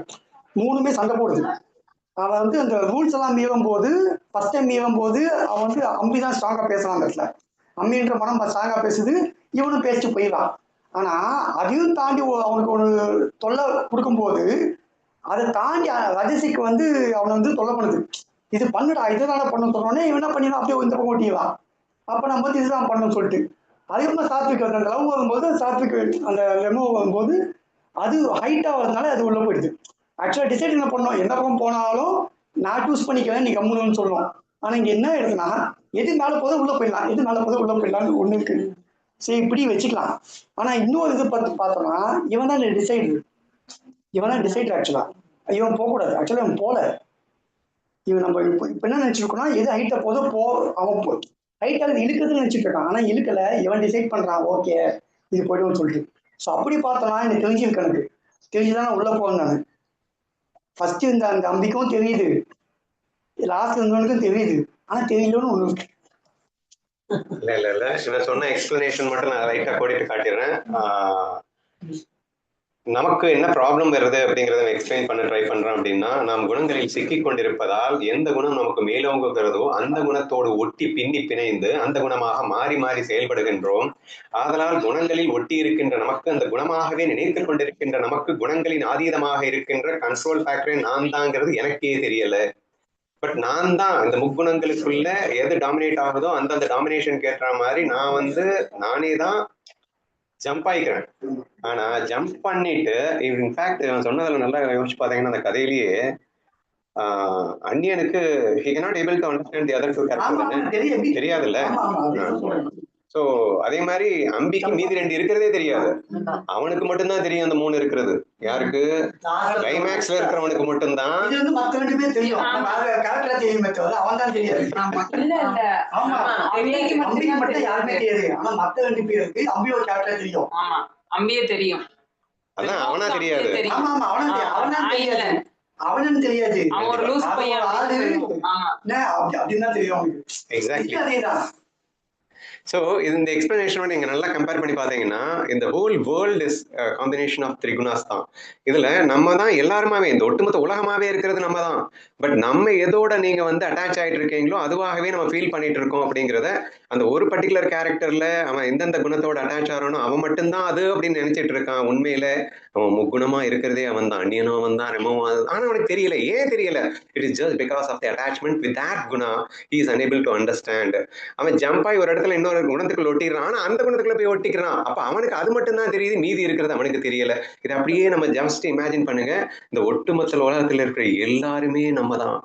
மூணுமே சண்டை போடுது. அவன் வந்து அந்த ரூல்ஸ் எல்லாம் மீறும் போது, ஃபர்ஸ்ட் டைம் மீறும் போது அவன் வந்து அம்பி தான் ஸ்ட்ராங்கா பேசுறான். அந்த இடத்துல அம்பின்ற மனம் ஸ்ட்ராங்கா பேசுது, இவனும் பேசிட்டு போயிடலாம். ஆனா அதையும் தாண்டி அவனுக்கு ஒரு தொல்லை கொடுக்கும்போது, அதை தாண்டி ரஜசிக்கு வந்து அவனை வந்து தொல்லை பண்ணுது. இது பண்ணுடா, இதனால பண்ண சொல்றோன்னே இவன் என்ன பண்ணிடலாம், அப்படியே இந்த பக்கம் ஓட்டிடலாம். அப்ப நம்ம வந்து இதுதான் பண்ணணும்னு சொல்லிட்டு அதிகமாக சாத்விக் அந்த லவ் வரும்போது, சாத்விக் அந்த லெமோ வரும்போது அது ஹைட்டா வரதுனால அது உள்ள போயிடுது. ஆக்சுவலா டிசைட் என்ன பண்ணோம், எந்த பக்கம் போனாலும் நான் சூஸ் பண்ணிக்கிறேன், நீ கம்முன்னு சொல்லணும். ஆனா இங்க என்ன இருக்குன்னா, எது மேல போதும் உள்ள போயிடலாம், எது மேல போதும் உள்ள போயிடலாம்னு ஒண்ணு இருக்கு. சரி இப்படி வச்சுக்கலாம். ஆனா இன்னொரு இது பார்த்து பார்த்தோம்னா, இவன் தான் டிசைடு, இவன் தான் டிசைட். ஆக்சுவலா இவன் போகக்கூடாது. ஆக்சுவலா இவன் போல, இவன் நம்ம இப்ப என்ன நினைச்சிருக்கோம்னா, எது ஹைட்டா போதும் அவன் ஹைட்டா இழுக்குதுன்னு நினைச்சிட்டு இருக்கான். ஆனா இழுக்கல, இவன் டிசைட் பண்றான், ஓகே இது போய்டும்னு சொல்லிட்டு. ஸோ அப்படி பார்த்தோம்னா எனக்கு தெரிஞ்சிருக்கு, எனக்கு தெரிஞ்சுதான் நான் உள்ள போவேன். நான் ஃபர்ஸ்ட் இந்த அந்த அம்பிக்கும் தெரியுது, லாஸ்ட் இருந்தவனுக்கும் தெரியுது, ஆனா தெரியலன்னு ஒண்ணு இருக்கு.
இல்ல இவன் சொன்ன எக்ஸ்பிளனேஷன் மட்டும் நான் ரைட்டா கோடிட்டு காட்டிடுறேன். நமக்கு என்ன ப்ராப்ளம் வருது அப்படிங்கிறத எக்ஸ்பிளைன் பண்ண ட்ரை பண்றோம். அப்படின்னா, நாம் குணங்களில் சிக்கி கொண்டிருப்பதால் எந்த குணம் நமக்கு மேலோங்குகிறதோ அந்த குணத்தோடு ஒட்டி பின்னி பிணைந்து அந்த குணமாக மாறி மாறி செயல்படுகின்றோம். ஆதலால் குணங்களில் ஒட்டி இருக்கின்ற நமக்கு, அந்த குணமாகவே நினைத்துக் கொண்டிருக்கின்ற நமக்கு, குணங்களின் ஆதீதமாக இருக்கின்ற கண்ட்ரோல் ஃபேக்டரே நான் தாங்கிறது எனக்கே தெரியல. பட் நான் தான் இந்த முக்குணங்களுக்குள்ள எது டாமினேட் ஆகுதோ அந்த டாமினேஷன் கேட்ட மாதிரி நான் வந்து நானே தான் ஜம்ப் ஆயிக்கிறேன். ஆனா ஜம்ப் பண்ணிட்டு, இன்ஃபேக்ட் சொன்னதுல நல்லா யோசிச்சு பாத்தீங்கன்னா, அந்த கதையிலேயே அந்நியனுக்கு he cannot able to understand the other two characters. தெரியாதுல்ல. சோ அதே மாதிரி அம்பிக்கு மீதி 2 இருக்கிறதே தெரியாது, அவனுக்கு மட்டும்தான் தெரியும் அந்த 3 இருக்கிறது. யாருக்கு? கிளைமேக்ஸ்ல இருக்கிறவனுக்கு மட்டும்தான்.
இது வந்து மத்த 2 பேர் தெரியும், கரெக்டா தெரியுமே தவிர அவன் தான் தெரியாது.
இல்ல இல்ல
ஆமா,
அம்பிக்கு
அம்பிக்கு மட்டும் யாருமே தெரியாது. ஆனா மத்த 2 பேருக்கு அம்பியோட கரெக்டா தெரியும்.
ஆமா அம்பியே தெரியும்,
அதான் அவனா தெரியாது.
ஆமா ஆமா, அவனா தெரியாது, அவனும் தெரியாது.
அவன் ஒரு லூஸ் பையன்.
ஆளு
ஆமா
என்ன அப்படின்னு தான் தெரியும் அவனுக்கு.
எக்ஸாக்ட்லி.
அதேதான்.
ஸோ இந்த எக்ஸ்பிளனேஷனோட நீங்க நல்லா கம்பேர் பண்ணி பார்த்தீங்கன்னா இந்த whole world is combination of திரிகுணாஸ் தான். இதுல நம்ம தான் எல்லாருமாவே, இந்த ஒட்டுமொத்த உலகமாவே இருக்கிறது நம்ம தான். பட் நம்ம எதோட நீங்க வந்து அட்டாச் ஆயிட்டு இருக்கீங்களோ அதுவாகவே நம்ம ஃபீல் பண்ணிட்டு இருக்கோம் அப்படிங்கிறத அந்த ஒரு பர்டிகுலர் கேரக்டர்ல அவன் எந்தெந்த குணத்தோட அட்டாச் ஆகிறானோ அவன் மட்டும்தான் அது அப்படின்னு நினைச்சிட்டு இருக்கான். உண்மையில அவன் முக்குணமா இருக்கிறதே அவன் தான், அந்நியனும் அவன் தான், ரெமவும். ஆனா அவனுக்கு தெரியல. ஏன் தெரியல? It is just because of the attachment with that Guna he is unable to understand. அவன் ஜம்ப் ஆகி ஒரு இடத்துல இன்னொரு குணத்துக்குள்ள ஒட்டிக்கிறான், ஆனா அந்த குணத்துக்குள்ள போய் ஒட்டிக்கிறான். அப்ப அவனுக்கு அது மட்டும் தான் தெரியுது, மீதி இருக்கிறது அவனுக்கு தெரியல. இது அப்படியே நம்ம ஜஸ்ட் இமேஜின் பண்ணுங்க, இந்த ஒட்டுமொத்த உலகத்துல இருக்கிற எல்லாருமே நம்ம தான்.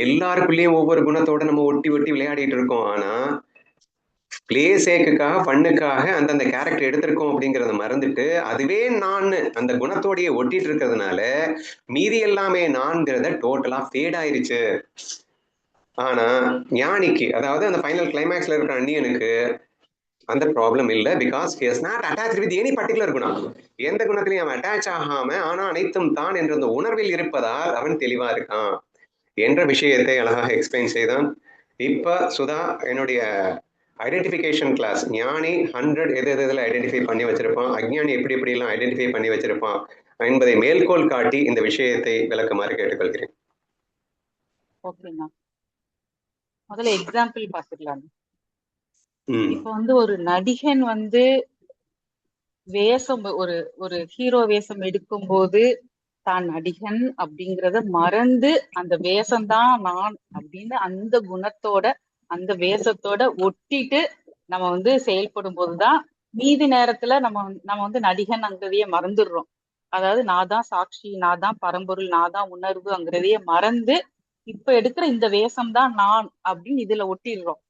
எல்லாருக்குள்ளேயும் ஒவ்வொரு குணத்தோட நம்ம ஒட்டி ஒட்டி விளையாடிட்டு இருக்கோம். ஆனா பிளே சேக்குக்காக பண்ணுக்காக அந்தந்த கேரக்டர் எடுத்திருக்கோம் அப்படிங்கறத மறந்துட்டு அதுவே நான் அந்த குணத்தோடைய ஒட்டிட்டு இருக்கிறதுனால மீதி எல்லாமே நான்கிறத டோட்டலா ஃபேட் ஆயிருச்சு. ஆனா ஞானிக்கு, அதாவது அந்த ஃபைனல் கிளைமேக்ஸ்ல இருக்கிற அந்நியனுக்கு அந்த ப்ராப்ளம் இல்லை. Because he is not attached with any particular குணம். எந்த குணத்திலையும் அவன் அட்டாச் ஆகாம ஆனா அனைத்தும் தான் என்ற அந்த உணர்வில் இருப்பதால் அவன் தெளிவா இருக்கான் என்ற விஷயத்தை அழகாக எக்ஸ்பிளைன் செய்தான். இப்ப சுதா என்னுடைய ஐடென்டிஃபிகேஷன் கிளாஸ், ஞானி 100 எது எதுல ஐடென்டிஃபை பண்ணி வச்சிருப்பான், அஞ்ஞானி எப்படி எப்படி எல்லாம் ஐடென்டிஃபை பண்ணி வச்சிருப்பான் என்பதை மேல்கோள் காட்டி இந்த விஷயத்தை விளக்குமாறு கேட்டுக்கொள்கிறேன்.
ஓகேண்ணா, முதல்ல எக்ஸாம்பிள் பாத்துக்கலாம்.
ம்
இப்ப வந்து ஒரு நடிகன் வந்து வேஷம் ஒரு ஒரு ஹீரோ வேஷம் எடுக்கும் போது தான் நடிகன் அப்படிங்கறத மறந்து அந்த வேஷம்தான் நான் அப்படின்னு அந்த குணத்தோட அந்த வேஷத்தோட ஒட்டிட்டு நம்ம வந்து செயல்படும் போதுதான் மீதி நேரத்துல நம்ம வந்து நடிகன்ங்கிறதையே மறந்துடுறோம். அதாவது நான் தான் சாட்சி, நான் தான் பரம்பொருள், நான் தான் உணர்வுங்கிறதையே மறந்து இப்ப எடுக்கிற இந்த வேஷம்தான் நான் அப்படின்னு இதுல ஒட்டிடுறோம்.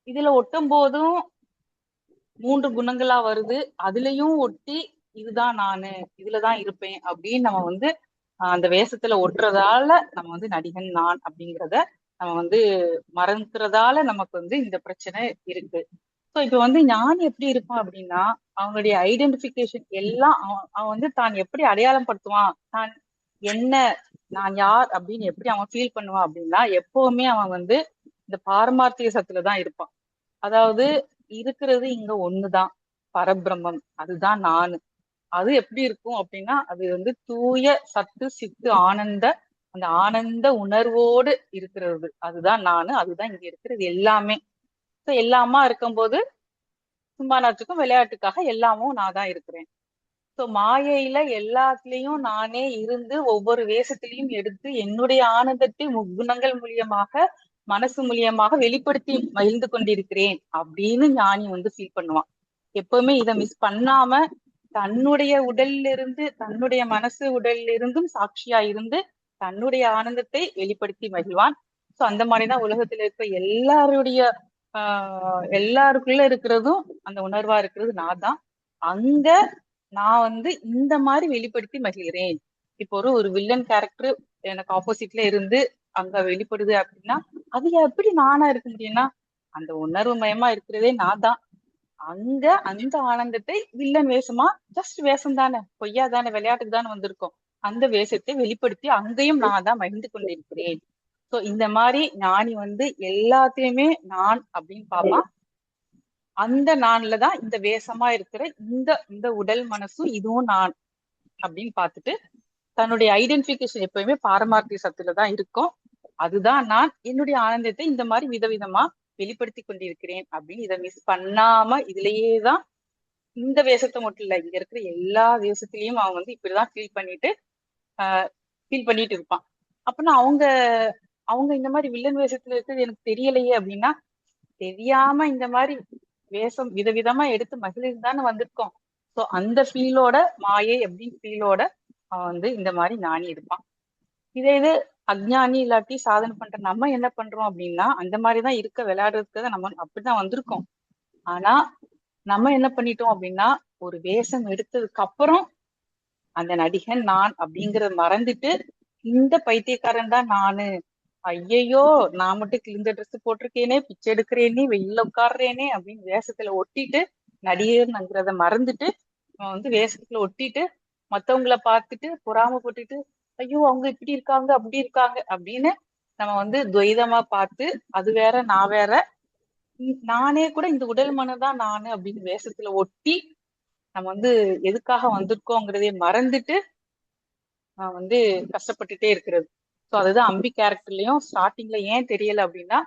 இதுல ஒட்டும் போதும் 3 குணங்களா வருது, அதுலயும் ஒட்டி இதுதான் நானு, இதுலதான் இருப்பேன் அப்படின்னு நம்ம வந்து அந்த வேஷத்துல ஒட்டுறதால நம்ம வந்து நடிகன் நான் அப்படிங்கிறத நம்ம வந்து மறந்துறதால நமக்கு வந்து இந்த பிரச்சனை இருக்கு. ஸோ இப்ப வந்து ஞானி எப்படி இருப்பான் அப்படின்னா அவனுடைய ஐடென்டிபிகேஷன் எல்லாம் அவன் வந்து தான் எப்படி அடையாளம் படுத்துவான், தான் என்ன, நான் யார் அப்படின்னு எப்படி அவன் ஃபீல் பண்ணுவான் அப்படின்னா எப்பவுமே அவன் வந்து இந்த பாரமார்த்திக சத்துலதான் இருப்பான். அதாவது இருக்கிறது இங்க ஒண்ணுதான், பரபிரம்மம், அதுதான் நானு. அது எப்படி இருக்கும் அப்படின்னா அது வந்து தூய சத்து சித்து ஆனந்த, அந்த ஆனந்த உணர்வோடு இருக்கிறது, அதுதான் நானு, அதுதான் இங்க இருக்கிறது எல்லாமே. ஸோ எல்லாமா இருக்கும்போது சும்மா நாச்சுக்கும் விளையாட்டுக்காக எல்லாமும் நான் தான் இருக்கிறேன். ஸோ மாயையில எல்லாத்துலயும் நானே இருந்து ஒவ்வொரு வேஷத்திலையும் எடுத்து என்னுடைய ஆனந்தத்தை முக்குணங்கள் மூலியமாக மனசு மூலியமாக வெளிப்படுத்தி மகிழ்ந்து கொண்டிருக்கிறேன் அப்படின்னு ஞானி வந்து ஃபீல் பண்ணுவான். எப்பவுமே இதை மிஸ் பண்ணாம தன்னுடைய உடல்ல இருந்து தன்னுடைய மனசு உடல்ல இருந்தும் சாட்சியா இருந்து தன்னுடைய ஆனந்தத்தை வெளிப்படுத்தி மகிழ்வான். ஸோ அந்த மாதிரிதான் உலகத்துல இருக்க எல்லாருடைய எல்லாருக்குள்ள இருக்கிறதும் அந்த உணர்வா இருக்கிறது நான் தான். அங்க நான் வந்து இந்த மாதிரி வெளிப்படுத்தி மகிழ்கிறேன். இப்போ ஒரு வில்லன் கேரக்டர் எனக்கு ஆப்போசிட்ல இருந்து அங்க வெளிப்படுது அப்படின்னா அது எப்படி நானா இருக்க முடியும்னா அந்த உணர்வு மயமா இருக்கிறதே நான் தான். அங்க அந்த ஆனந்தத்தை வில்லன் வேஷமா, ஜஸ்ட் வேஷம் தானே, பொய்யா தானே, விளையாட்டுக்கு தானே வந்திருக்கோம், அந்த வேஷத்தை வெளிப்படுத்தி அங்கேயும் நான் தான் மகிழ்ந்து கொண்டிருக்கிறேன். சோ இந்த மாதிரி ஞானி வந்து எல்லாத்தையுமே நான் அப்படின்னு பார்ப்பான். அந்த நான்லதான் இந்த வேஷமா இருக்கிற இந்த உடல் மனசும் இதுவும் நான் அப்படின்னு பார்த்துட்டு தன்னுடைய ஐடென்டிபிகேஷன் எப்பயுமே பாரமார்த்திய சத்துலதான் இருக்கும், அதுதான் நான், என்னுடைய ஆனந்தத்தை இந்த மாதிரி விதவிதமா வெளிப்படுத்தி கொண்டிருக்கிறேன் அப்படின்னு இதை மிஸ் பண்ணாம இதுலயேதான் இந்த வேஷத்தை மட்டும் இல்ல இங்க இருக்கிற எல்லா வேஷத்திலயும் அவன் வந்து இப்படிதான் ஃபீல் பண்ணிட்டு இருப்பான். அப்படின்னா அவங்க இந்த மாதிரி வில்லன் வேஷத்துல இருக்கிறது எனக்கு தெரியலையே அப்படின்னா தெரியாம இந்த மாதிரி வேஷம் விதவிதமா எடுத்து மகிழ்ந்தானே வந்திருக்கோம். சோ அந்த ஃபீலோட மாயை அப்படின்னு ஃபீலோட அவன் வந்து இந்த மாதிரி ஞானி இருப்பான். இது அஜ்ஞானி இல்லாட்டி சாதனை பண்ற நம்ம என்ன பண்றோம் அப்படின்னா அந்த மாதிரிதான் இருக்க விளையாடுறதுக்கு நம்ம அப்படிதான் வந்திருக்கோம். ஆனா நம்ம என்ன பண்ணிட்டோம் அப்படின்னா, ஒரு வேஷம் எடுத்ததுக்கு அப்புறம் அந்த நடிகன் நான் அப்படிங்கறத மறந்துட்டு, இந்த பைத்தியக்காரன் தான் நானு, ஐயையோ நான் மட்டும் கிழிஞ்ச ட்ரெஸ் போட்டிருக்கேனே, பிச்சை எடுக்கிறேனே, வெயில்ல உட்காடுறேனே அப்படின்னு வேஷத்துல ஒட்டிட்டு, நடிகர்ங்கிறத மறந்துட்டு வந்து வேஷத்துல ஒட்டிட்டு மத்தவங்கள பார்த்துட்டு பொறாமைப்பட்டுட்டு, ஐயோ அவங்க இப்படி இருக்காங்க அப்படி இருக்காங்க அப்படின்னு நம்ம வந்து துவைதமா பார்த்து, அது வேற நான் வேற, நானே கூட இந்த உடல் மனதான் நானு அப்படின்னு வேஷத்துல ஒட்டி நம்ம வந்து எதுக்காக வந்திருக்கோங்கிறதே மறந்துட்டு வந்து கஷ்டப்பட்டுட்டே இருக்கிறது. ஸோ அதுதான் அம்பி கேரக்டர்லயும் ஸ்டார்டிங்ல ஏன் தெரியல அப்படின்னா,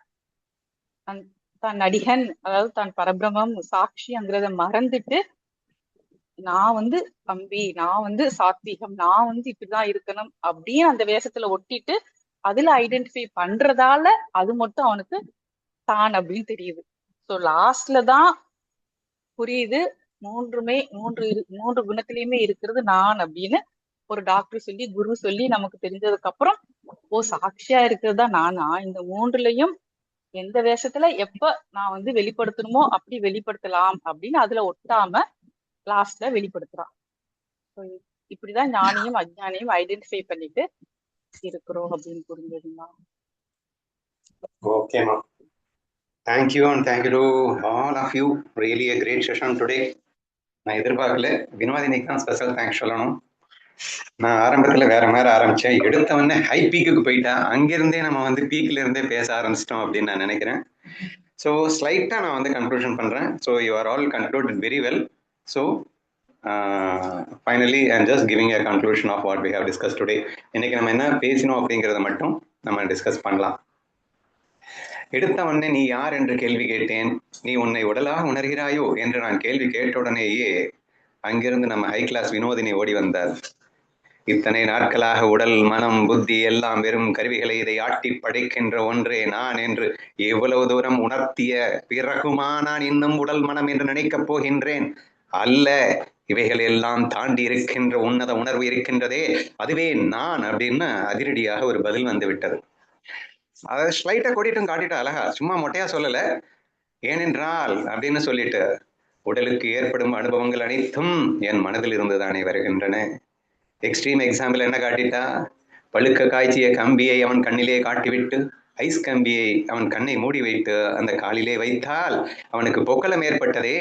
தான் நடிகன், அதாவது தான் பரபிரமம் சாட்சிங்கிறத மறந்துட்டு, நான் வந்து அம்பி, நான் வந்து சாத்வீகம், நான் வந்து இப்படிதான் இருக்கணும் அப்படின்னு அந்த வேஷத்துல ஒட்டிட்டு அதுல ஐடென்டிஃபை பண்றதால அது மட்டும் அவனுக்கு தான் அப்படின்னு தெரியுது. ஸோ லாஸ்ட்ல தான் புரியுது மூன்று குணத்திலயுமே இருக்கிறது நான் அப்படின்னு ஒரு டாக்டர் சொல்லி குரு சொல்லி நமக்கு தெரிஞ்சதுக்கு அப்புறம், ஓ சாட்சியா இருக்கிறது தான் நானா, இந்த மூன்றுலயும் எந்த வேஷத்துல எப்ப நான் வந்து வெளிப்படுத்தணுமோ அப்படி வெளிப்படுத்தலாம் அப்படின்னு அதுல ஒட்டாம லாஸ்ட்ல வெளிப்படுத்துறான். இப்படிதான் ஞானியும் அஜ்ஞானியும் ஐடென்டிஃபை பண்ணிட்டு இருக்கிறோம் அப்படின்னு புரிஞ்சதுமா.
ஓகேமா, thank you and thank you to all of you. Really a great session today. நான் எதிர்பார்க்கல, வினோதினிக்கு தான் ஸ்பெஷல் தேங்க்ஸ் சொல்லணும். நான் ஆரம்பத்துல வேற மாதிரி ஆரம்பிச்சேன், எடுத்த உடனே ஹை பீக்குக்கு போயிட்டா, அங்கிருந்தே நம்ம வந்து பீக்ல இருந்தே பேச ஆரம்பிச்சிட்டோம் அப்படின்னு நான் நினைக்கிறேன். ஸோ ஸ்லைட்டா நான் வந்து கன்க்ளூஷன் பண்றேன். So you are all concluded very well. So finally I am just giving a conclusion of what we have discussed today. இன்னைக்கு நம்ம என்ன பேசினோம் அப்படிங்கிறத மட்டும் நம்ம டிஸ்கஸ் பண்ணலாம். எடுத்த உடனே நீ யார் என்று கேள்வி கேட்டேன். நீ உன்னை உடலாக உணர்கிறாயோ என்று நான் கேள்வி கேட்ட உடனேயே அங்கிருந்து நம்ம ஹை கிளாஸ் வினோதினி ஓடி வந்தார். இத்தனை நாட்களாக உடல் மனம் புத்தி எல்லாம் வெறும் கருவிகளை, இதை ஆட்டி படைக்கின்ற ஒன்றே நான் என்று எவ்வளவு தூரம் உணர்த்திய பிறகுமா நான் இன்னும் உடல் மனம் என்று நினைக்கப் போகின்றேன்? அல்ல, இவைகள் எல்லாம் தாண்டி இருக்கின்ற உன்னத உணர்வு இருக்கின்றதே, அதுவே நான் அப்படின்னு அதிரடியாக ஒரு பதில் வந்து விட்டது. அதை ஸ்லைட்டா கொடிட்டும் காட்டிட்டு அழகா, சும்மா மொட்டையா சொல்லல, ஏனென்றால் அப்படின்னு சொல்லிட்டு, உடலுக்கு ஏற்படும் அனுபவங்கள் அனைத்தும் என் மனதில் இருந்துதானே வருகின்றன. எக்ஸ்ட்ரீம் எக்ஸாம்பிள் என்ன காட்டிட்டா, பழுக்க காய்ச்சிய கம்பியை அவன் கண்ணிலே காட்டிவிட்டு ஐஸ் கம்பியை அவன் கண்ணை மூடி வைத்து அந்த காலிலே வைத்தால் அவனுக்கு பொக்களம் ஏற்பட்டதே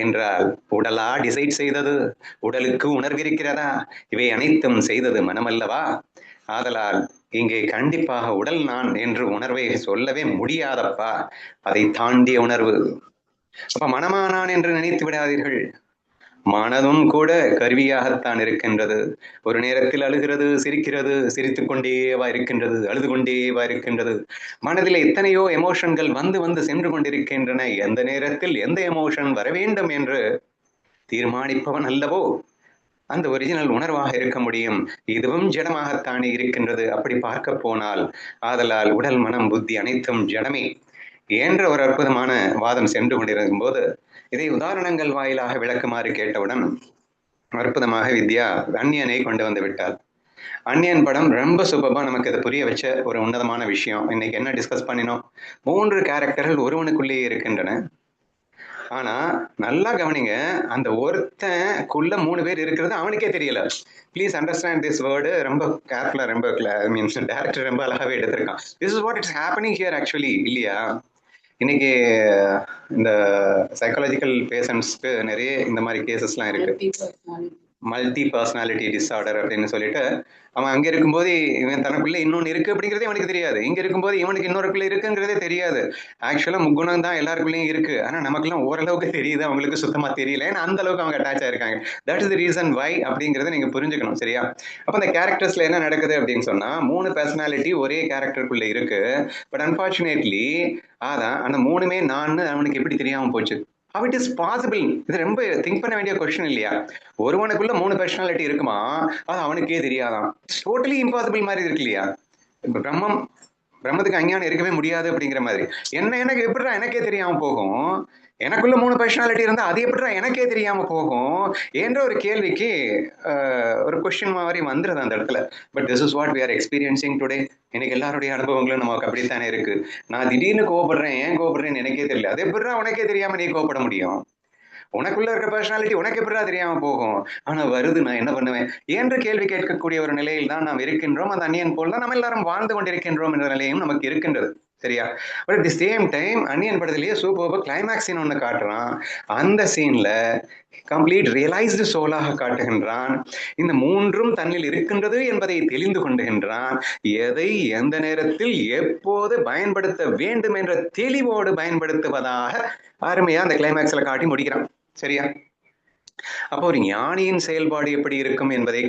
என்றால் உடலா டிசைட் செய்தது? உடலுக்கு உணர்விருக்கிறதா? இவை அனைத்தும் செய்தது மனமல்லவா? ஆதலால் இங்கே கண்டிப்பாக உடல் நான் என்று உணர்வை சொல்லவே முடியாதப்பா, அதை தாண்டிய உணர்வு. அப்ப மனமானான் என்று நினைத்து விடாதீர்கள். மனதும் கூட கருவியாகத்தான் இருக்கின்றது. ஒரு நேரத்தில் அழுகிறது, சிரிக்கிறது, சிரித்து கொண்டேவா இருக்கின்றது, அழுது கொண்டேவா இருக்கின்றது. மனதில் எத்தனையோ எமோஷன்கள் வந்து வந்து சென்று கொண்டிருக்கின்றன. எந்த நேரத்தில் எந்த எமோஷன் வர வேண்டும் என்று தீர்மானிப்பவன் அல்லவோ அந்த ஒரிஜினல் உணர்வாக இருக்க முடியும். இதுவும் ஜடமாகத்தானே இருக்கின்றது அப்படி பார்க்க போனால். ஆதலால் உடல் மனம் புத்தி அனைத்தும் ஜடமே என்ற ஒரு அற்புதமான வாதம் சென்று கொண்டிருக்கும் போது இதை உதாரணங்கள் வாயிலாக விளக்குமாறு கேட்டவுடன் அற்புதமாக வித்யா அந்நியனை கொண்டு வந்து விட்டாள். அந்நியன் படம் ரொம்ப சூப்பரா நமக்கு இதை புரிய வச்ச ஒரு உன்னதமான விஷயம். இன்னைக்கு என்ன டிஸ்கஸ் பண்ணினோம்? 3 கேரக்டர்கள் ஒருவனுக்குள்ளேயே இருக்கின்றன. ஆனா நல்லா கவனிங்க, அந்த ஒருத்தனுக்குள்ள 3 பேர் இருக்கிறது அவனுக்கே தெரியல. Please understand this word. ரொம்ப கேர்ஃபுல்லா, ரொம்ப மீன்ஸ் டைரக்டர் ரொம்ப அழகாவே எடுத்திருக்கான். This is what it's happening here actually, இல்லையா? இன்னைக்கு இந்த சைக்காலஜிக்கல் பேஷண்ட்ஸ்க்கு நிறைய இந்த மாதிரி கேசஸ்லாம் இருக்கு. மல்டி பர்சனாலிட்டி டிஸார்டர் அப்படின்னு சொல்லிட்டு, அவன் அங்க இருக்கும்போது இவன் தனக்குள்ள இன்னொன்னு இருக்கு அப்படிங்கிறதே அவனுக்கு தெரியாது. இங்க இருக்கும்போது இவனுக்கு இன்னொருக்குள்ள இருக்குங்கிறதே தெரியாது. ஆக்சுவலா முக்குணம் தான் எல்லாருக்குள்ளயும் இருக்கு. ஆனா நமக்குலாம் ஓரளவுக்கு தெரியுது, அவங்களுக்கு சுத்தமா தெரியல. ஏன்னா அந்த அளவுக்கு அவங்க அட்டாச் ஆயிருக்காங்க. That is the reason why அப்படிங்கறத நீங்க புரிஞ்சுக்கணும், சரியா? அப்ப அந்த கேரக்டர்ஸ்ல என்ன நடக்குது அப்படின்னு சொன்னா, 3 பர்சனாலிட்டி ஒரே கேரக்டருக்குள்ள இருக்கு. பட் அன்பார்ச்சுனேட்லி அதான் அந்த 3மே நான் அவனுக்கு எப்படி தெரியாம போச்சு? How it is possible? இது ரொம்ப திங்க் பண்ண வேண்டிய கொஸ்டின் இல்லையா? ஒருவனுக்குள்ள 3 பர்சனாலிட்டி இருக்குமா, அது அவனுக்கே தெரியாதான். டோட்டலி இம்பாசிபிள் மாதிரி இருக்கு இல்லையா? இப்ப பிரம்மத்துக்கு அஞ்ஞானம் இருக்கவே முடியாது அப்படிங்கிற மாதிரி. எனக்கு எப்படிடா எனக்கே தெரியாம போகும்? எனக்குள்ள 3 பர்சனாலிட்டி இருந்தா அது எப்படி எனக்கே தெரியாம போகும் என்ற ஒரு கேள்விக்கு ஒரு கொஸ்டின் மாதிரி வந்துருது அந்த இடத்துல. But this is what we are experiencing today. எனக்கு எல்லாருடைய அனுபவங்களும் நமக்கு அப்படித்தானே இருக்கு. நான் திடீர்னு கோவப்படுறேன், ஏன் கோவப்படுறேன்னு எனக்கே தெரியல. அது எப்படி உனக்கே தெரியாம நீ கோவப்பட முடியும்? உனக்குள்ள இருக்க பர்சனாலிட்டி உனக்கு எப்படா தெரியாம போகும்? ஆனா வருது, நான் என்ன பண்ணுவேன் என்ற கேள்வி கேட்கக்கூடிய ஒரு நிலையில் தான் நாம் இருக்கின்றோம். அந்த அந்நியன் போல் தான் நம்ம எல்லாரும் வாழ்ந்து கொண்டிருக்கின்றோம் என்ற நிலையும் நமக்கு இருக்கின்றது. சரியா? But at the same time Anniyan படத்திலேயே சூப்பர் கிளைமேக்ஸ் சீன் ஒண்ணு காட்டுறான். அந்த சீன்ல கம்ப்ளீட் ரியலைஸ்டு சோலாக காட்டுகின்றான். இந்த மூன்றும் தன்னில் இருக்கின்றது என்பதை தெளிந்து கொண்டுகின்றான். எதை எந்த நேரத்தில் எப்போது பயன்படுத்த வேண்டும் என்ற தெளிவோடு பயன்படுத்துவதாக அருமையா அந்த கிளைமேக்ஸ்ல காட்டி முடிக்கிறான். சரியா? அப்போ ஒரு ஞானியின் செயல்பாடு எப்படி இருக்கும் என்பதை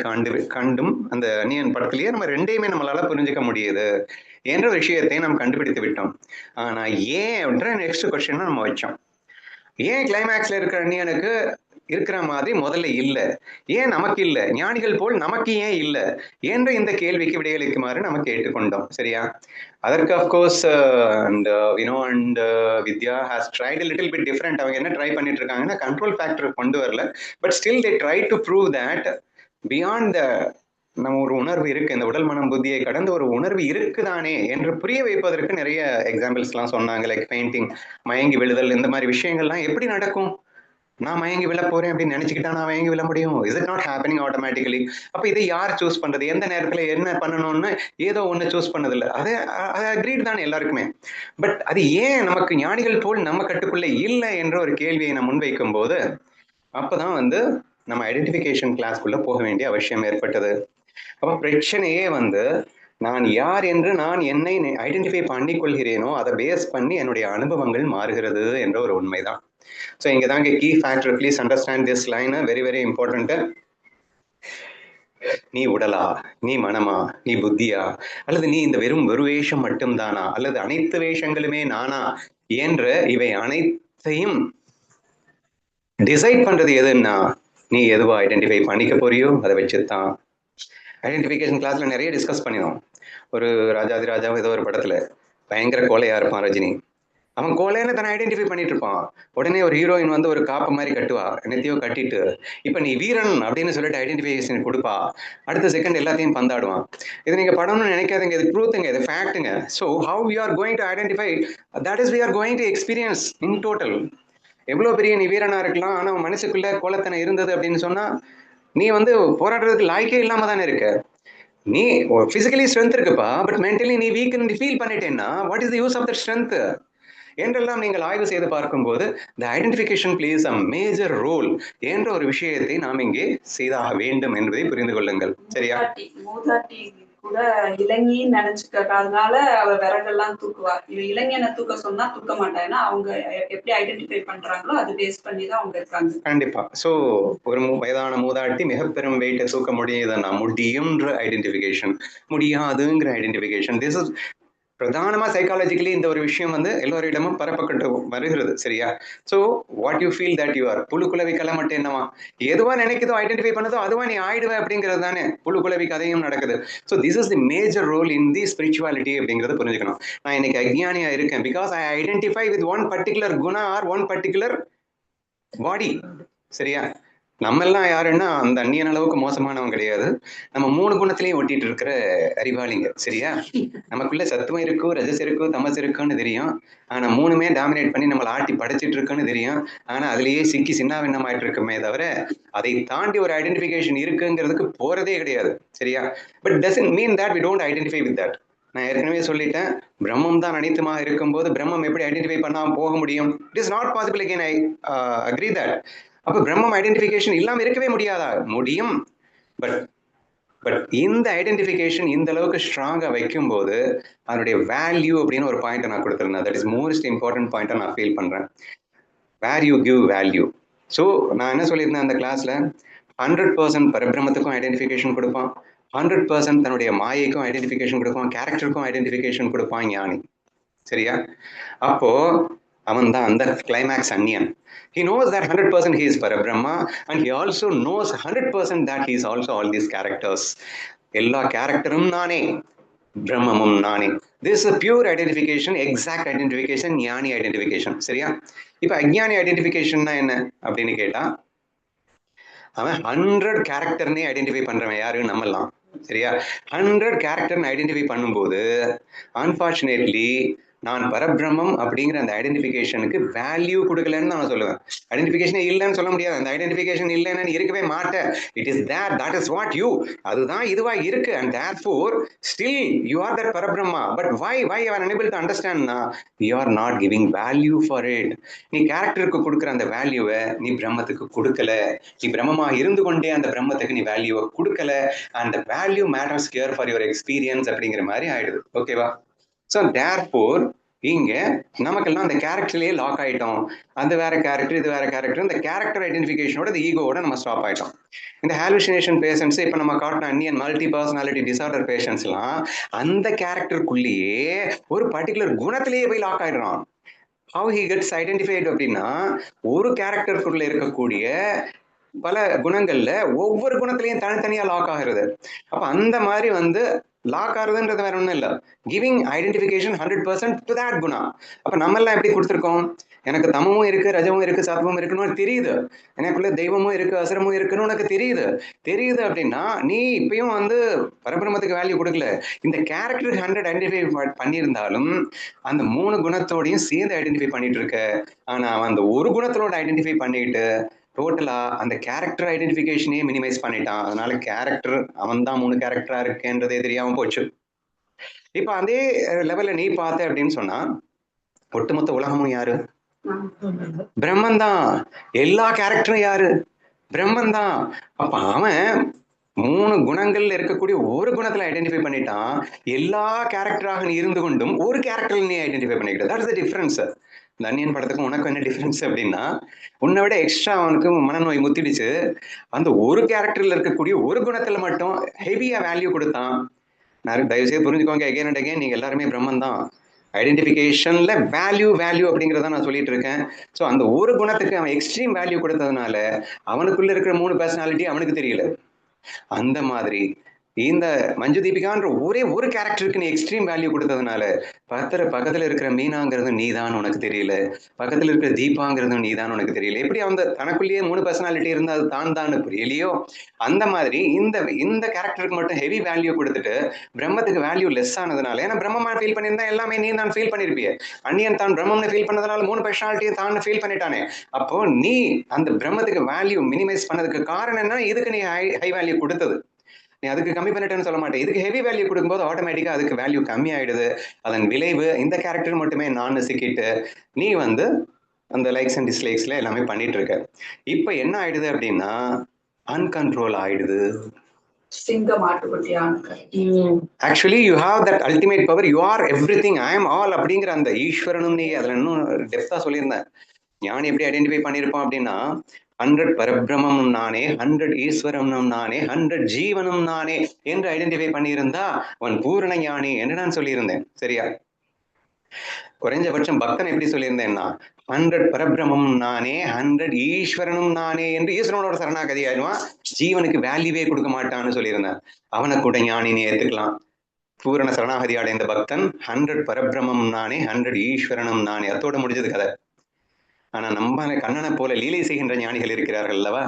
கண்டும் அந்த அந்நியன் படத்திலேயே நம்ம ரெண்டையுமே நம்மளால புரிஞ்சுக்க முடியுது என்ற விஷயத்தை நாம் கண்டுபிடித்து விட்டோம். ஆனா ஏன் என்ற நெக்ஸ்ட் கொஸ்டின் நம்ம வச்சோம். ஏன் கிளைமேக்ஸ்ல இருக்கிற அந்நியனுக்கு இருக்கிற மாதிரி முதல்ல இல்ல, ஏன் நமக்கு இல்ல, ஞானிகள் போல் நமக்கு ஏன் இல்ல என்ற இந்த கேள்விக்கு விடையளிக்குமாறு நம்ம கேட்டுக்கொண்டோம். சரியா? அதற்கு of course and Vidya has tried a little bit different. அவங்க என்ன ட்ரை பண்ணிட்டு இருக்காங்கன்னா கண்ட்ரோல் ஃபேக்டர் கொண்டு வரல. But still they try to prove that beyond நம்ம ஒரு உணர்வு இருக்கு, இந்த உடல் மனம் புத்தியை கடந்து ஒரு உணர்வு இருக்குதானே என்று புரிய வைப்பதற்கு நிறைய எக்ஸாம்பிள்ஸ் எல்லாம் சொன்னாங்க. லைக் பெயிண்டிங், மயங்கி விழுதல், இந்த மாதிரி விஷயங்கள்லாம் எப்படி நடக்கும்? நான் மயங்கி விழ போறேன் அப்படின்னு நினைச்சுக்கிட்டா நான் மயங்கி விழ முடியும்? Is it not happening automatically? அப்ப இதை யார் சூஸ் பண்றது, எந்த நேரத்துல என்ன பண்ணணும்னு ஏதோ ஒண்ணு சூஸ் பண்ணது இல்லை. அது அக்ரீட் தானே எல்லாருக்குமே. பட் அது ஏன் நமக்கு ஞானிகள் போல் நம்ம கட்டுக்குள்ள இல்லை என்ற ஒரு கேள்வியை நான் முன்வைக்கும் போது அப்பதான் நம்ம ஐடென்டிஃபிகேஷன் கிளாஸ்க்குள்ள போக வேண்டிய அவசியம் ஏற்பட்டது. அப்ப பிரச்சனையே நான் யார் என்று நான் என்னை ஐடென்டிஃபை பண்ணி கொள்கிறேனோ அதை பேஸ் பண்ணி என்னுடைய அனுபவங்கள் மாறுகிறது என்ற ஒரு உண்மைதான். ஸோ இங்கே தாங்க key factor. Please understand this line, very very important. நீ உடலா, நீ மனமா, நீ புத்தியா, அல்லது நீ இந்த வெறும் ஒரு வேஷம் மட்டும்தானா, அல்லது அனைத்து வேஷங்களுமே நானா என்ற இவை அனைத்தையும் டிசைட் பண்றது எதுன்னா நீ எதுவா ஐடென்டிஃபை பண்ணிக்க போறியோ அதை வச்சுதான். ஐடென்டிஃபிகேஷன் கிளாஸ்ல நிறைய டிஸ்கஸ் பண்ணினோம். ஒரு ராஜாதிராஜாவும் ஏதோ ஒரு படத்துல பயங்கர கோலையா இருப்பான் ரஜினி. அவன் கோலைன்னு தன்னை ஐடென்டிஃபை பண்ணிட்டு இருப்பான். உடனே ஒரு ஹீரோயின் ஒரு காப்பு மாதிரி கட்டுவா, என்னத்தையோ கட்டிட்டு இப்ப நீ வீரன் அப்படின்னு சொல்லிட்டு ஐடென்டிஃபிகேஷன் கொடுப்பா. அடுத்த செகண்ட் எல்லாத்தையும் பந்தாடுவான். இது நீங்க படம்னு நினைக்காதீங்க, இது ட்ரூத்துங்க, இது ஃபேக்ட்டுங்க. So how you are going to identify, that is we are going to experience in total. எவ்வளவு பெரிய நீ வீரனா இருக்கலாம், ஆனா மனசுக்குள்ள கோலத்தனை இருந்தது அப்படின்னு சொன்னா நீ போராடுறதுக்கு லாய்க்கே இல்லாம தானே இருக்க. நீ பிசிக்கலி ஸ்ட்ரென்த் இருக்குப்பா, பட் மென்டலி நீ வீக் ஃபீல் பண்ணிட்டேன்னா what is the use of the strength என்றெல்லாம் நீங்கள் ஆய்வு செய்து பார்க்கும்போது the identification plays a major role என்ற ஒரு விஷயத்தை நாம் இங்கே செய்தாக வேண்டும் என்பதை புரிந்து கொள்ளுங்கள். சரியா?
மூதாட்டி கூட இளைஞன்னு நினைச்சுக்கிறதுனால அவ விறகெல்லாம் தூக்குவா. இளைஞனை தூக்க சொன்னா தூக்க மாட்டாங்கன்னா அவங்க எப்படி ஐடென்டிஃபை பண்றாங்களோ அது பேஸ் பண்ணி தான் அவங்க இருக்காங்க.
கண்டிப்பா. சோ ஒரு வயதான மூதாட்டி மிக பெரும் வெயிட்டை தூக்க முடியுதுன்னா முடியும்ன்ற ஐடென்டிஃபிகேஷன், முடியாதுங்கிற ஐடென்டிஃபிகேஷன். திஸ் இஸ் பிரதானமா சைக்காலஜிக்கலி இந்த ஒரு விஷயம் எல்லோரிடமும் பரப்பப்பட்டு வருகிறது. சரியா? So what you feel that you are, புழுக்குலவி கிளம்பட்டு என்னவா எதுவா நினைக்குதோ ஐடென்டிஃபை பண்ணதோ அதுவா நீ ஆயிடுவே அப்படிங்கிறது தானே புழுக்குலவி கதையும் நடக்குது. So this is the major role in the spirituality அப்படிங்கிறத புரிஞ்சுக்கணும். நான் இன்னைக்கு அஜ்ஞானியா இருக்கேன் because I identify with one particular குணா ஆர் ஒன் பர்டிகுலர் பாடி. சரியா? நம்ம எல்லாம் யாருன்னா அந்த அந்நியன் அளவுக்கு மோசமானவங்க கிடையாது. நம்ம 3 குணத்திலையும் ஒட்டிட்டு இருக்கிற அறிவாளிங்க. சரியா? நமக்குள்ள சத்துவம் இருக்கும், ரஜஸ் இருக்கும், தமஸ் இருக்குன்னு தெரியும். ஆனா 3மே டாமினேட் பண்ணி நம்மளை ஆட்டி படைச்சிட்டு இருக்குன்னு தெரியும். ஆனா அதுலயே சிக்கி சின்னாவின்னமாயிட்டு இருக்குமே தவிர அதை தாண்டி ஒரு ஐடென்டிஃபிகேஷன் இருக்குங்கிறதுக்கு போறதே கிடையாது. சரியா? But doesn't mean that we don't identify with that. நான் ஏற்கனவே சொல்லிட்டேன், பிரம்மம் தான் அனைத்துமாக இருக்கும்போது பிரம்மம் எப்படி ஐடென்டிஃபை பண்ணாம போக முடியும்? It is not possible. Again I agree that. அப்ப பிரம்மம் ஐடென்டிஃபிகேஷன் இல்லாம இருக்கவே முடியாதா? முடியும். பட் இந்த ஐடென்டிஃபிகேஷன் இந்த அளவுக்கு ஸ்ட்ராங்கா வைக்கும் போது அதனுடைய வேல்யூ அப்படின்னு ஒரு பாயிண்ட் நான் கொடுத்துருந்தேன். தட் இஸ் மோஸ்ட் இம்பார்ட்டன்ட் பாயிண்டா நான் ஃபீல் பண்றேன். Where you give value. So நான் என்ன சொல்லியிருந்தேன் அந்த கிளாஸ்ல, 100% பரபிரமத்துக்கும் ஐடென்டிஃபிகேஷன் கொடுப்பான், 100% தன்னுடைய மாயைக்கும் ஐடென்டிஃபிகேஷன் கொடுப்பான், கேரக்டருக்கும் ஐடென்டிஃபிகேஷன் கொடுப்பான் ஞானி. சரியா? அப்போ அவன் தான் அந்த climax Anniyan. He knows that 100% he is Parabrahma, and he also knows 100% that he is also all these characters. எல்லா கேரக்டரும் நானே, பிரம்மமும் நானே. This pure identification, exact identification, ஞானி ஐடென்டிஃபிகேஷன். சரியா? இப்ப அஜ்ஞானி ஐடென்டிஃபிகேஷன்னா என்ன அப்படின்னு கேட்டா, அவன் 100 கேரக்டர்னே ஐடென்டிஃபை பண்றவன் யாருன்னு நம்மலாம். சரியா? 100 கேரக்டர்னு ஐடென்டிஃபை பண்ணும்போது அன்பார்ச்சுனேட்லி நான் பரபிரம்மம் அப்படிங்கிற அந்த ஐடென்டிஃபிகேஷனுக்கு வேல்யூ கொடுக்கலன்னு நான் சொல்லுவேன். ஐடென்டிஃபிகேஷனே இல்லைன்னு சொல்ல முடியாது. அந்த ஐடென்டிஃபிகேஷன் இல்லைன்னு இருக்கவே மாட்டேன். It is there, that is what you. அதுதான் இதுவா இருக்கு. And therefore still you are that பரபிரம்மா. But why you are unable to understandனா you are not giving value for it. நீ கேரக்டருக்கு கொடுக்குற அந்த வேல்யூவை நீ பிரம்மத்துக்கு கொடுக்கல. நீ பிரம்மமா இருந்து கொண்டே அந்த பிரம்மத்துக்கு நீ வேல்யூவை கொடுக்கல. அந்த value matters here for your experience அப்படிங்கிற மாதிரி ஆயிடுது. ஓகேவா? ஸோ தேர்ஃபோர் இங்க நமக்கெல்லாம் அந்த கேரக்டர்லயே லாக் ஆயிட்டோம். அது வேற கேரக்டர், இது வேற கேரக்டர். இந்த கேரக்டர் ஐடென்டிஃபிகேஷனோட இந்த ஈகோவோட நம்ம ஸ்டாப் ஆயிட்டோம். இந்த ஹாலுசினேஷன் பேஷன்ஸ், இப்ப நம்ம காட்டின Anniyan multi personality disorder patience எல்லாம் அந்த கேரக்டருக்குள்ளேயே ஒரு பர்டிகுலர் குணத்திலேயே போய் லாக் ஆயிடுறான். ஹவு ஹி கெட்ஸ் ஐடென்டிஃபைடு அப்படின்னா, ஒரு கேரக்டருக்குள்ள இருக்கக்கூடிய பல குணங்கள்ல ஒவ்வொரு குணத்திலையும் தனித்தனியா லாக் ஆகிறது. அப்ப அந்த மாதிரி லாக் ஆகுதுன்றது வேற ஒன்றும் இல்லை. Giving identification 100% to that Guna. அப்ப நம்ம எல்லாம் எப்படி கொடுத்துருக்கோம்? எனக்கு தமமும் இருக்கு, ரஜமும் இருக்கு, சத்வமும் இருக்குன்னு தெரியுது. எனக்குள்ள தெய்வமும் இருக்கு, அசுரமும் இருக்குன்னு உனக்கு தெரியுது அப்படின்னா நீ இப்பயும் பரபிரமத்துக்கு வேல்யூ கொடுக்கல. இந்த கேரக்டர் 100 ஐடென்டிஃபை பண்ணியிருந்தாலும் அந்த 3 குணத்தோடையும் சேர்ந்து ஐடென்டிஃபை பண்ணிட்டு இருக்க. ஆனா அவன் அந்த ஒரு குணத்தோட ஐடென்டிஃபை பண்ணிட்டு டோட்டலா அந்த கேரக்டர் ஐடென்டிஃபிகேஷனே மினிமைஸ் பண்ணிட்டான். அதனால கேரக்டர் அவன் தான் 3 கேரக்டரா இருக்குன்றதே தெரியாம போச்சு. இப்ப அதே லெவல்ல நீ பார்த்த அப்படின்னு சொன்னா ஒட்டுமொத்த உலகமும் யாரு? பிரம்மன் தான். எல்லா கேரக்டரும் யாரு? பிரம்மன் தான். அப்ப அவன் 3 குணங்கள்ல இருக்கக்கூடிய ஒரு குணத்துல ஐடென்டிஃபை பண்ணிட்டான். எல்லா கேரக்டராக நீ இருந்து கொண்டும் ஒரு கேரக்டர்ல நீ ஐடென்டிஃபை பண்ணிக்கிட்ட. That is the difference. இந்த அன்னியன் படத்துக்கும் உனக்கு என்ன டிஃபரன்ஸ் அப்படின்னா, உன்னை விட எக்ஸ்ட்ரா அவனுக்கு மனநோய் முத்திடுச்சு. அந்த ஒரு கேரக்டர்ல இருக்கக்கூடிய ஒரு குணத்துல மட்டும் ஹெவியா வேல்யூ கொடுத்தான். நான் தயவுசெய்து புரிஞ்சுக்கோங்க, அகைன் அண்ட் அகைன் நீங்க எல்லாருமே பிரம்மன் தான். ஐடென்டிஃபிகேஷன்ல வேல்யூ அப்படிங்கிறத நான் சொல்லிட்டு இருக்கேன். ஸோ அந்த ஒரு குணத்துக்கு அவன் எக்ஸ்ட்ரீம் வேல்யூ கொடுத்ததுனால அவனுக்குள்ள இருக்கிற 3 பர்சனாலிட்டி அவனுக்கு தெரியல. அந்த மாதிரி இந்த மஞ்சு தீபிகான்ற ஒரே ஒரு கேரக்டருக்கு நீ எக்ஸ்ட்ரீம் வேல்யூ கொடுத்ததுனால பக்கத்துல இருக்கிற மீனாங்கிறது நீதான் உனக்கு தெரியல, பக்கத்துல இருக்கிற தீபாங்கிறது நீதான் உனக்கு தெரியல. எப்படி தனக்குள்ளேயே 3 பர்சனாலிட்டி இருந்தா அது தான் புரியலையோ, அந்த மாதிரி இந்த கேரக்டருக்கு மட்டும் ஹெவி வேல்யூ கொடுத்துட்டு பிரம்மத்துக்கு வேல்யூ லெஸ் ஆனதுனால, ஏன்னா பிரம்மமா ஃபீல் பண்ணியிருந்தா எல்லாமே நீ தான் ஃபீல் பண்ணிருப்பிய. அன்னியன் தான் பிரம்மம்னு ஃபீல் பண்ணதுனால 3 பர்சனாலிட்டியை தான் ஃபீல் பண்ணிட்டானே. அப்போ நீ அந்த பிரம்மத்துக்கு வேல்யூ மினிமைஸ் பண்ணதுக்கு காரணம் என்ன? இதுக்கு நீ ஹை வேல்யூ கொடுத்தது. நீ அதுக்கு கம்மி பண்ணிட்டேன்னு சொல்ல மாட்டேன். இதுக்கு ஹெவி வேல்யூ கொடுக்கும்போது ஆட்டோமேட்டிக்கா அதுக்கு வேல்யூ கம்மி ஆயிடுது. அதன் விளைவு இந்த கேரக்டர் மட்டுமே நான் சிக்கிட்டு நீ அந்த லைக்ஸ் அண்ட் டிஸ்லைக்ஸ்ல எல்லாமே பண்ணிட்டு இருக்க. இப்ப என்ன ஆயிடுது அப்படின்னா அன்கண்ட்ரோல் ஆயிடுது. Actually you have that ultimate power. You are everything, I am all அப்படிங்கிற அந்த ஈஸ்வரனும் நீ அதுல இன்னும் டெப்தா சொல்லியிருந்தேன். ஞானி எப்படி ஐடென்டிஃபை பண்ணியிருப்பான் அப்படின்னா, 100 பரபிரமமும் நானே, 100 ஈஸ்வரனும் நானே, 100 ஜீவனும் நானே என்று ஐடென்டிஃபை பண்ணியிருந்தா அவன் பூரண ஞானி என்று நான் சொல்லியிருந்தேன். சரியா? குறைஞ்சபட்சம் பக்தன் எப்படி சொல்லியிருந்தேன்னா 100 பரபிரமம் நானே, 100 ஈஸ்வரனும் நானே என்று ஈஸ்வரனோட சரணாகதி ஆயிடுவான். ஜீவனுக்கு வேல்யூவே கொடுக்க மாட்டான்னு சொல்லியிருந்தேன். அவனை கூட ஞானின்னு ஏத்துக்கலாம். பூரண சரணாகதி அடைந்த பக்தன் 100 பரபிரமம் நானே, 100 ஈஸ்வரனும் நானே, அதோட முடிஞ்சது கதை. ஆனா நம்ம கண்ணனை போல லீலை செய்கின்ற ஞானிகள் இருக்கிறார்கள் அல்லவா,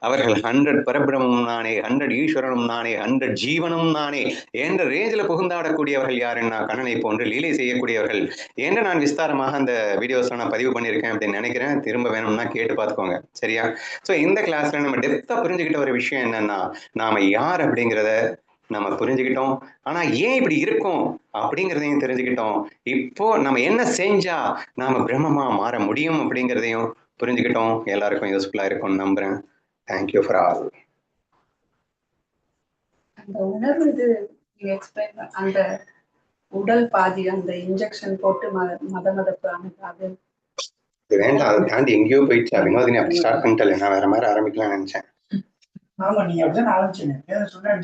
அவர்கள் 100 பரபிரமமும் நானே, 100 ஈஸ்வரனும் நானே, 100 ஜீவனும் நானே என்ற ரேஞ்சில புகுந்தாடக்கூடியவர்கள் யாருன்னா கண்ணனை போன்று லீலை செய்யக்கூடியவர்கள் என்று நான் விஸ்தாரமாக அந்த வீடியோஸ்ல நான் பதிவு பண்ணியிருக்கேன் அப்படின்னு நினைக்கிறேன். திரும்ப வேணும்னா கேட்டு பார்த்துக்கோங்க. சரியா? ஸோ இந்த கிளாஸ்ல நம்ம டெப்தா புரிஞ்சுக்கிட்ட ஒரு விஷயம் என்னன்னா, நாம யார் அப்படிங்கிறத நம்ம புரிஞ்சுக்கிட்டோம். ஆனா ஏன் இப்படி இருக்கும் அப்படிங்கிறதையும் தெரிஞ்சுக்கிட்டோம். இப்போ நம்ம என்ன செஞ்சா நாம பிரம்மமா மாற முடியும் அப்படிங்கிறதையும் புரிஞ்சுக்கிட்டோம். எல்லாருக்கும் யூஸ்ஃபுல்லா இருக்கும்னு நம்புறேன். Thank you for all.
அந்த உணர்வு இது நீங்க எக்ஸ்பிளைன் அந்த உடல் பாதி அந்த இன்ஜெக்ஷன் போட்டு மதப்பு அது
வேண்டாம், அதை தாண்டி எங்கேயோ போயிடுச்சு. வினோதினி அப்படி ஸ்டார்ட் பண்ணிட்டல, நான் வேற மாதிரி ஆரம்பிக்கலாம்னு நினைச்சேன்.
ஆமா, நீங்க அப்படிதான் ஆரம்பிச்சீங்க.